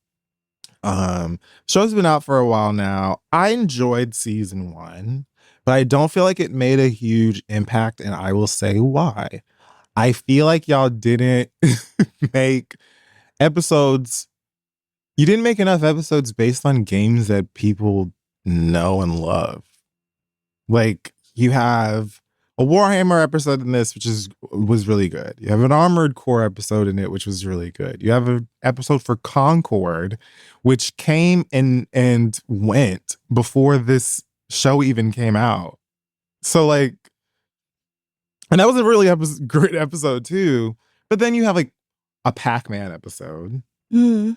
Show's been out for a while now. I enjoyed season 1, but I don't feel like it made a huge impact, and I will say why. I feel like y'all didn't make episodes. You didn't make enough episodes based on games that people know and love. Like, you have a Warhammer episode in this, which was really good. You have an Armored Core episode in it, which was really good. You have an episode for Concord, which came and went before this show even came out. So like, and that was a really great episode too. But then you have like a Pac-Man episode. Mm.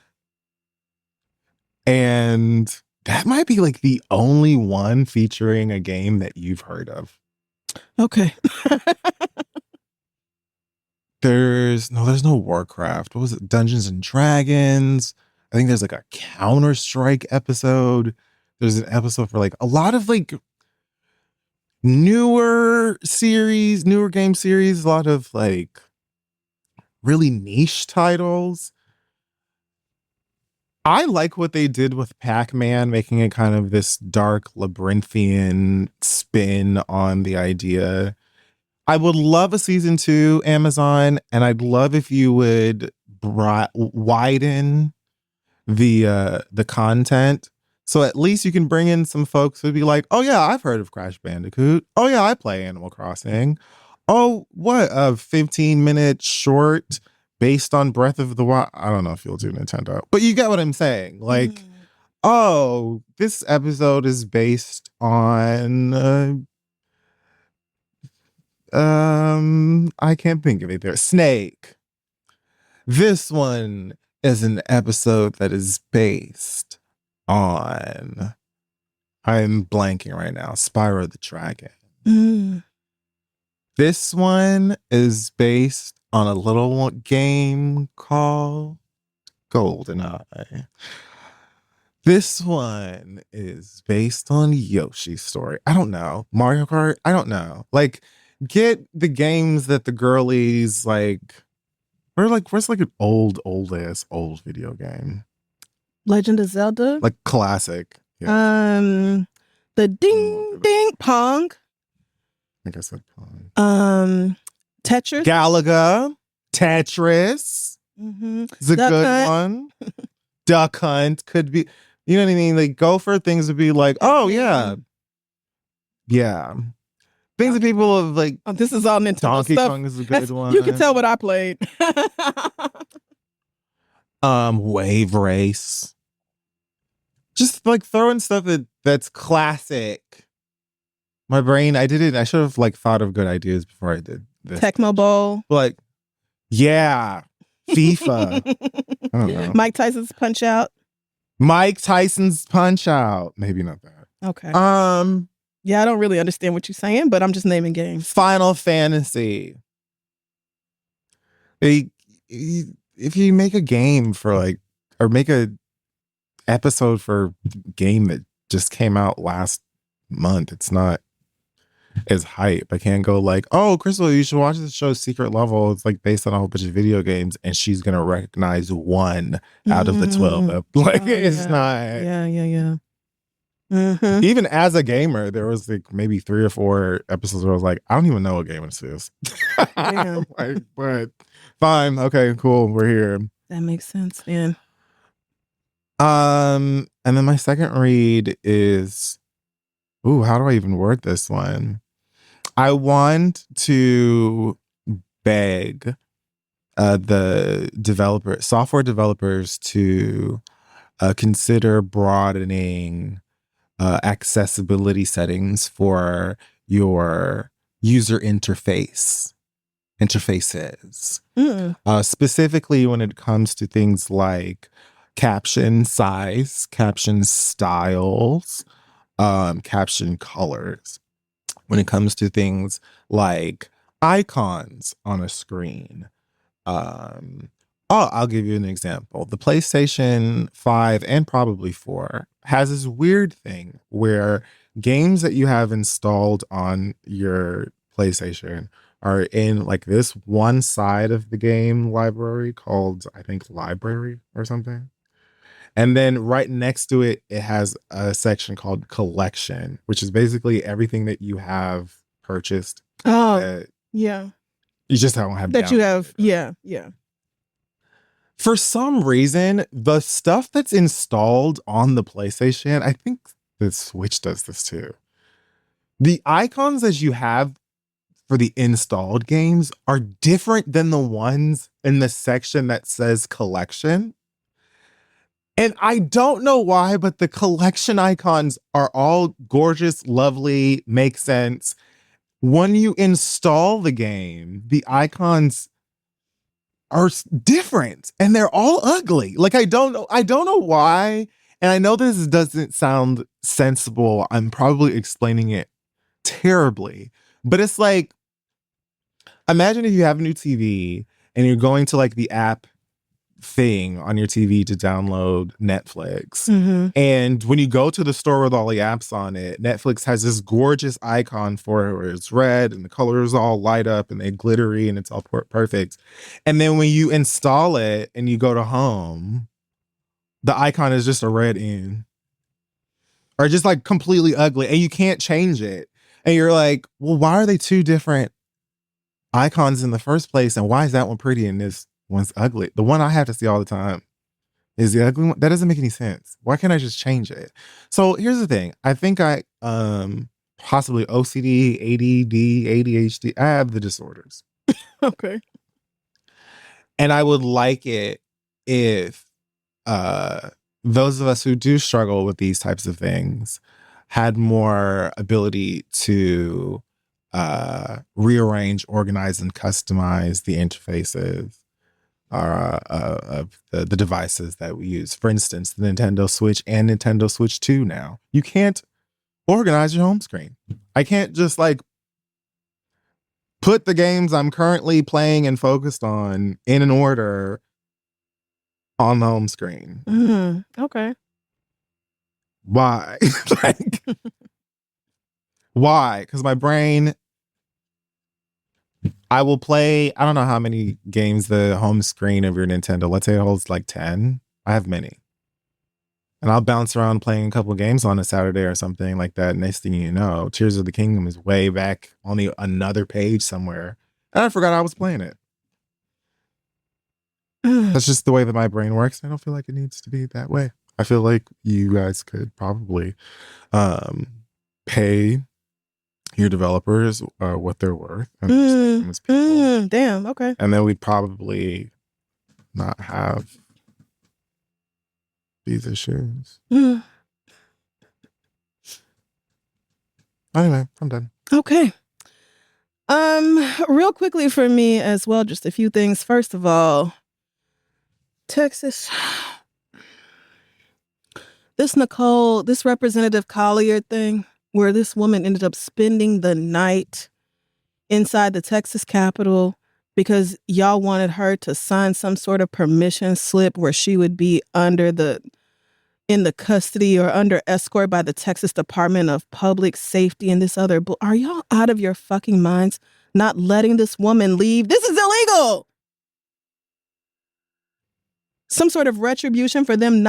And that might be like the only one featuring a game that you've heard of. Okay. There's no Warcraft. What was it? Dungeons and Dragons. I think there's like a Counter-Strike episode. There's an episode for like a lot of like newer game series, a lot of like really niche titles. I like what they did with Pac-Man, making it kind of this dark labyrinthian spin on the idea. I would love a season 2, Amazon, and I'd love if you would widen the content, so at least you can bring in some folks who'd be like, oh yeah, I've heard of Crash Bandicoot. Oh yeah, I play Animal Crossing. Oh, what a 15-minute short based on Breath of the Wild. I don't know if you'll do Nintendo, but you get what I'm saying. Like, oh, this episode is based on I can't think of it there. Snake. This one is an episode that is based on, I'm blanking right now, Spyro the Dragon. Mm. This one is based on a little game called GoldenEye. This one is based on Yoshi's Story. I don't know. Mario Kart? I don't know. Like, get the games that the girlies like. Where's like an old video game? Legend of Zelda? Like classic. Yeah. The ding Pong. I think I said Pong. Tetris. Galaga. Tetris. Mm-hmm. It's a good one. Duck Hunt could be, you know what I mean? Like, go for things to be like, oh yeah. Yeah. Things that people have like. Oh, this is all Nintendo Donkey stuff. Kong is a good one. You can tell what I played. Wave Race. Just like throwing stuff that's classic. My brain, I should have like thought of good ideas before I did this. Tecmo Bowl. Like, yeah. FIFA. I don't know. Mike Tyson's Punch Out. Mike Tyson's Punch Out. Maybe not that. Okay. Yeah, I don't really understand what you're saying, but I'm just naming games. Final Fantasy. If you make a game for like, or make a episode for a game that just came out last month, it's not is hype. I can't go like, oh, Crystal, you should watch this show Secret Level. It's like based on a whole bunch of video games, and she's gonna recognize one out of the 12. Like it's not. Yeah. Even as a gamer, there was like maybe 3 or 4 episodes where I was like, I don't even know what game this is. Like, but fine, okay, cool, we're here. That makes sense, man. And then my second read is, how do I even word this one? I want to beg the software developers to consider broadening accessibility settings for your user interfaces. Specifically when it comes to things like caption size, caption styles, caption colors. When it comes to things like icons on a screen. I'll give you an example. The PlayStation 5 and probably 4 has this weird thing where games that you have installed on your PlayStation are in like this one side of the game library called, I think, library or something. And then right next to it, it has a section called collection, which is basically everything that you have purchased. Oh, yeah. You just don't have that you have. Yeah. For some reason, the stuff that's installed on the PlayStation, I think the Switch does this too. The icons that you have for the installed games are different than the ones in the section that says collection. And I don't know why, but the collection icons are all gorgeous, lovely, make sense. When you install the game, the icons are different and they're all ugly. Like, I don't know why. And I know this doesn't sound sensible. I'm probably explaining it terribly, but it's like, imagine if you have a new TV and you're going to like the app thing on your TV to download Netflix. And when you go to the store with all the apps on it, Netflix has this gorgeous icon for it where it's red and the colors all light up and they're glittery and it's all perfect. And then when you install it and you go to home, the icon is just a red N. Or just like completely ugly and you can't change it. And you're like, well, why are they two different icons in the first place? And why is that one pretty and this one's ugly? The one I have to see all the time is the ugly one. That doesn't make any sense. Why can't I just change it? So here's the thing. I think I possibly OCD, ADD, ADHD. I have the disorders. Okay. And I would like it if those of us who do struggle with these types of things had more ability to rearrange, organize, and customize the interfaces of the devices that we use. For instance, the Nintendo Switch and Nintendo Switch 2 now. You can't organize your home screen. I can't just like put the games I'm currently playing and focused on in an order on the home screen. Okay. Why? Like, why? Because my brain, I will play, I don't know how many games the home screen of your Nintendo, let's say it holds like 10. I have many. And I'll bounce around playing a couple of games on a Saturday or something like that. Next thing you know, Tears of the Kingdom is way back on another page somewhere. And I forgot I was playing it. That's just the way that my brain works. I don't feel like it needs to be that way. I feel like you guys could probably pay your developers what they're worth. And damn, okay. And then we'd probably not have these issues. Anyway, I'm done. Okay. Real quickly for me as well, just a few things. First of all, Texas. This Representative Collier thing, where this woman ended up spending the night inside the Texas Capitol because y'all wanted her to sign some sort of permission slip where she would be under the in the custody or under escort by the Texas Department of Public Safety and this other. Are y'all out of your fucking minds not letting this woman leave? This is illegal. Some sort of retribution for them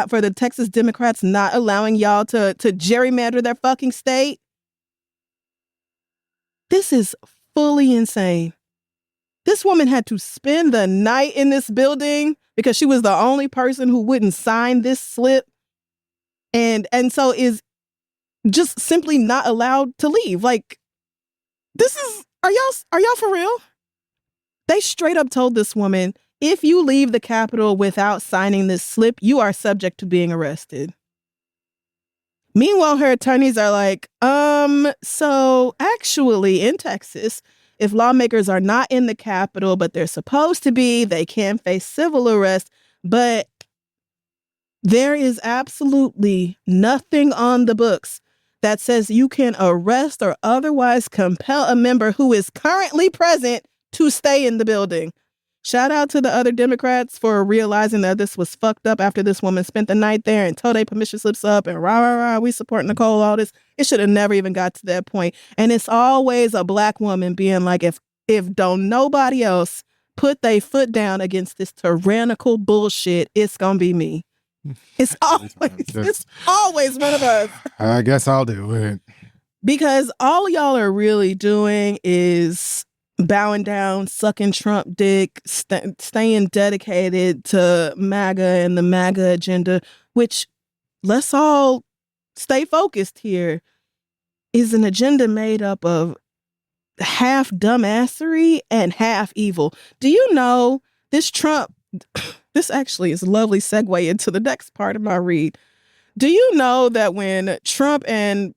for the Texas Democrats not allowing y'all to gerrymander their fucking state. This is fully insane. This woman had to spend the night in this building because she was the only person who wouldn't sign this slip, and so is just simply not allowed to leave. Like, are y'all for real? They straight up told this woman, if you leave the Capitol without signing this slip, you are subject to being arrested. Meanwhile, her attorneys are like, so actually in Texas, if lawmakers are not in the Capitol, but they're supposed to be, they can face civil arrest. But there is absolutely nothing on the books that says you can arrest or otherwise compel a member who is currently present to stay in the building. Shout out to the other Democrats for realizing that this was fucked up after this woman spent the night there and tore their permission slips up and rah, we support Nicole, all this. It should have never even got to that point. And it's always a black woman being like, if don't nobody else put their foot down against this tyrannical bullshit, it's gonna be me. It's always one of us. I guess I'll do it. Because all y'all are really doing is bowing down, sucking Trump dick, staying dedicated to MAGA and the MAGA agenda, which, let's all stay focused here, is an agenda made up of half dumbassery and half evil. Do you know this Trump, this actually is a lovely segue into the next part of my read. Do you know that when Trump and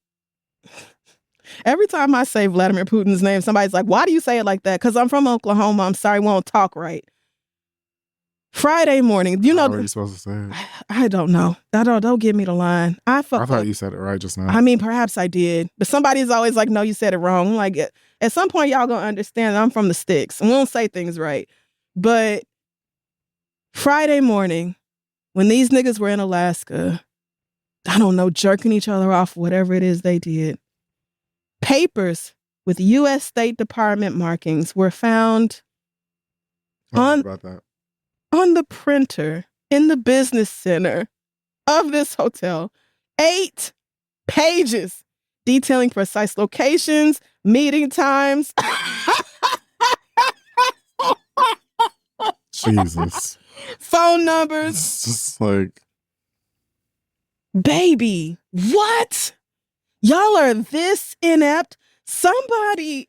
every time I say Vladimir Putin's name, somebody's like, why do you say it like that? Because I'm from Oklahoma. I'm sorry, we won't talk right. Friday morning, you know. How are you supposed to say it? I don't know. Don't give me the line. I thought you said it right just now. I mean, perhaps I did. But somebody's always like, no, you said it wrong. I'm like, at some point, y'all gonna understand I'm from the sticks and we don't say things right. But Friday morning, when these niggas were in Alaska, I don't know, jerking each other off, whatever it is they did, papers with U.S. State Department markings were found on the printer in the business center of this hotel. 8 pages detailing precise locations, meeting times. Jesus. Phone numbers. It's just like, baby, what? Y'all are this inept. Somebody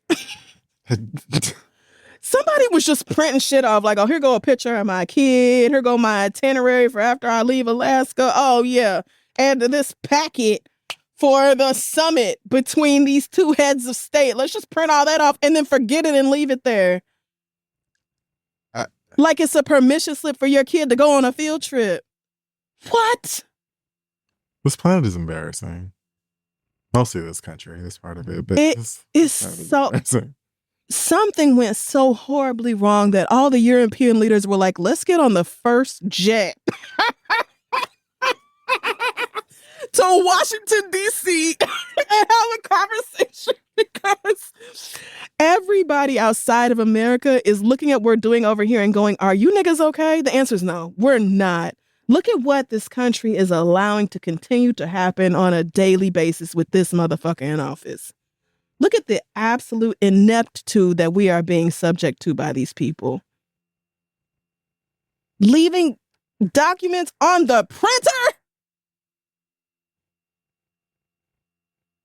was just printing shit off like, oh, here go a picture of my kid. Here go my itinerary for after I leave Alaska. Oh, yeah. And this packet for the summit between these two heads of state. Let's just print all that off and then forget it and leave it there. Like it's a permission slip for your kid to go on a field trip. What? This planet is embarrassing. Mostly this country, this part of it. But it's so... Something went so horribly wrong that all the European leaders were like, let's get on the first jet to Washington, D.C. and have a conversation, because everybody outside of America is looking at what we're doing over here and going, are you niggas okay? The answer is no, we're not. Look at what this country is allowing to continue to happen on a daily basis with this motherfucker in office. Look at the absolute ineptitude that we are being subject to by these people. Leaving documents on the printer?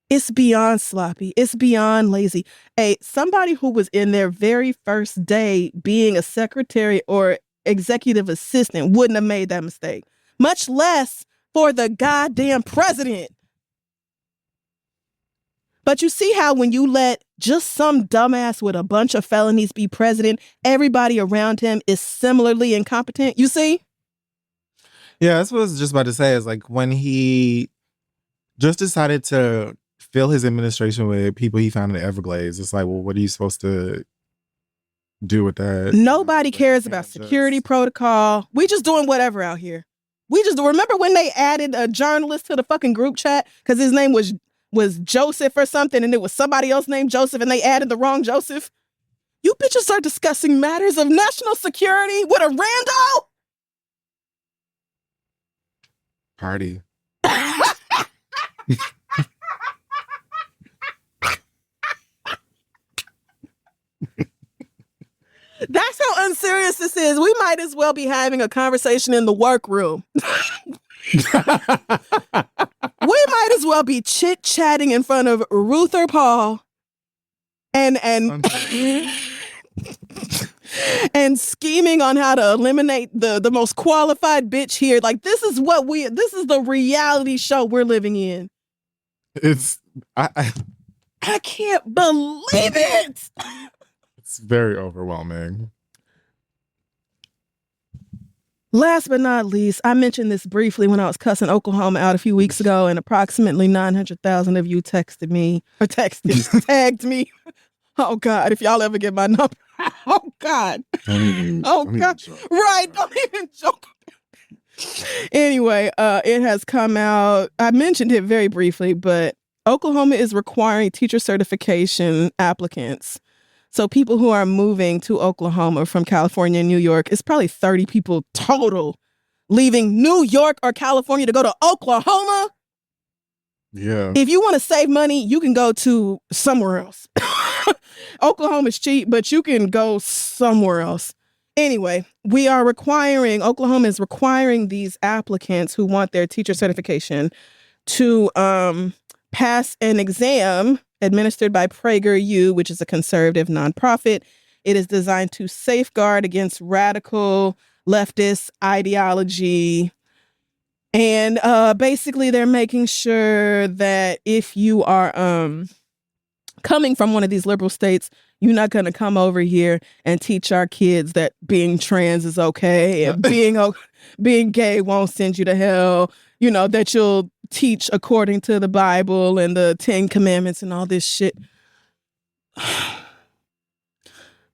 It's beyond sloppy. It's beyond lazy. Somebody who was in their very first day being a secretary or executive assistant wouldn't have made that mistake, much less for the goddamn president. But you see how when you let just some dumbass with a bunch of felonies be president, everybody around him is similarly incompetent? You see? Yeah, that's what I was just about to say. Is like when he just decided to fill his administration with people he found in the Everglades. It's like, well, what are you supposed to do with that? Nobody cares about security protocol. We just doing whatever out here. We just remember when they added a journalist to the fucking group chat because his name was Joseph or something, and it was somebody else named Joseph, and they added the wrong Joseph. You bitches are discussing matters of national security with a rando? Party. That's how unserious this is. We might as well be having a conversation in the workroom. We might as well be chit-chatting in front of Ruther Paul and and scheming on how to eliminate the most qualified bitch here. Like, this is the reality show we're living in. I can't believe it. It's very overwhelming. Last but not least, I mentioned this briefly when I was cussing Oklahoma out a few weeks ago, and approximately 900,000 of you tagged me. Oh God, if y'all ever get my number. Oh God. Don't even joke. Anyway, it has come out. I mentioned it very briefly, but Oklahoma is requiring teacher certification applicants. So people who are moving to Oklahoma from California and New York, it's probably 30 people total leaving New York or California to go to Oklahoma. Yeah. If you want to save money, you can go to somewhere else. Oklahoma's cheap, but you can go somewhere else. Anyway, Oklahoma is requiring these applicants who want their teacher certification to pass an exam administered by PragerU, which is a conservative nonprofit. It is designed to safeguard against radical leftist ideology. And basically, they're making sure that if you are coming from one of these liberal states, you're not going to come over here and teach our kids that being trans is okay and being gay won't send you to hell. You know, that you'll teach according to the Bible and the 10 Commandments and all this shit.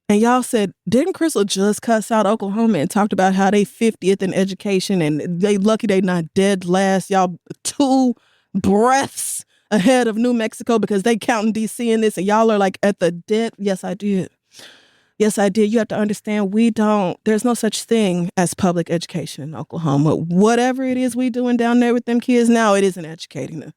And y'all said, didn't Crissle just cuss out Oklahoma and talked about how they 50th in education and they lucky they not dead last? Y'all 2 breaths ahead of New Mexico because they counting DC in this and y'all are like at the dead. Yes, I did. Yes, I did. You have to understand, there's no such thing as public education in Oklahoma. Whatever it is we doing down there with them kids now, it isn't educating them.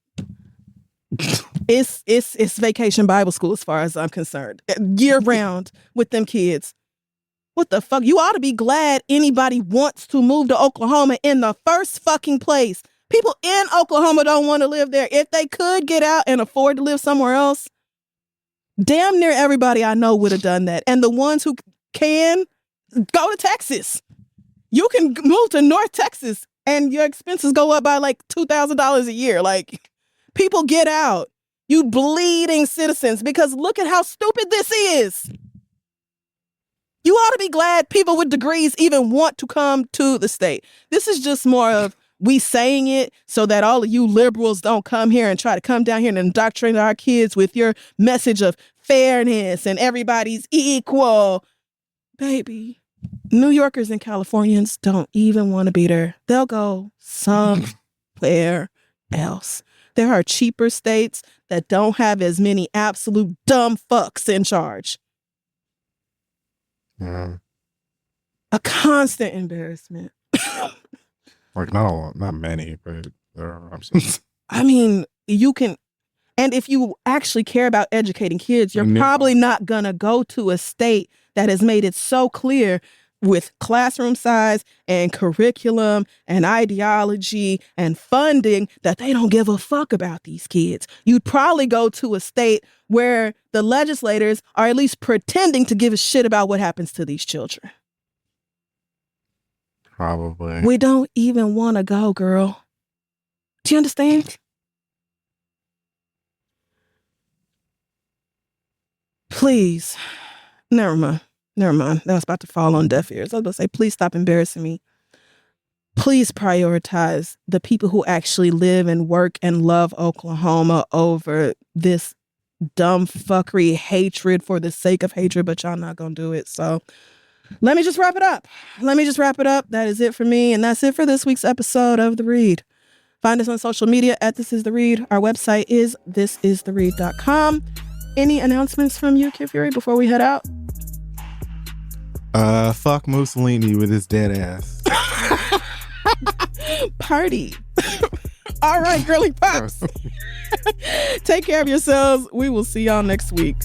It's vacation Bible school as far as I'm concerned. Year round with them kids. What the fuck? You ought to be glad anybody wants to move to Oklahoma in the first fucking place. People in Oklahoma don't want to live there. If they could get out and afford to live somewhere else, damn near everybody I know would have done that. And the ones who can, go to Texas. You can move to North Texas and your expenses go up by like $2,000 a year. Like, people get out. You bleeding citizens, because look at how stupid this is. You ought to be glad people with degrees even want to come to the state. This is just more of we saying it so that all of you liberals don't come here and try to come down here and indoctrinate our kids with your message of fairness and everybody's equal. Baby, New Yorkers and Californians don't even want to be there. They'll go somewhere else. There are cheaper states that don't have as many absolute dumb fucks in charge. Yeah. A constant embarrassment. Like, not many, but there are some. I mean, you can, and if you actually care about educating kids, you're probably not gonna go to a state that has made it so clear with classroom size and curriculum and ideology and funding that they don't give a fuck about these kids. You'd probably go to a state where the legislators are at least pretending to give a shit about what happens to these children. Probably. We don't even want to go, girl. Do you understand? Please. Never mind. That was about to fall on deaf ears. I was about to say, please stop embarrassing me. Please prioritize the people who actually live and work and love Oklahoma over this dumb fuckery hatred for the sake of hatred, but y'all not gonna do it. So Let me just wrap it up. That is it for me. And that's it for this week's episode of The Read. Find us on social media at This Is The Read. Our website is thisistheread.com. Any announcements from you, Kid Fury, before we head out? Fuck Mussolini with his dead ass. Party. All right, girly pops. Take care of yourselves. We will see y'all next week.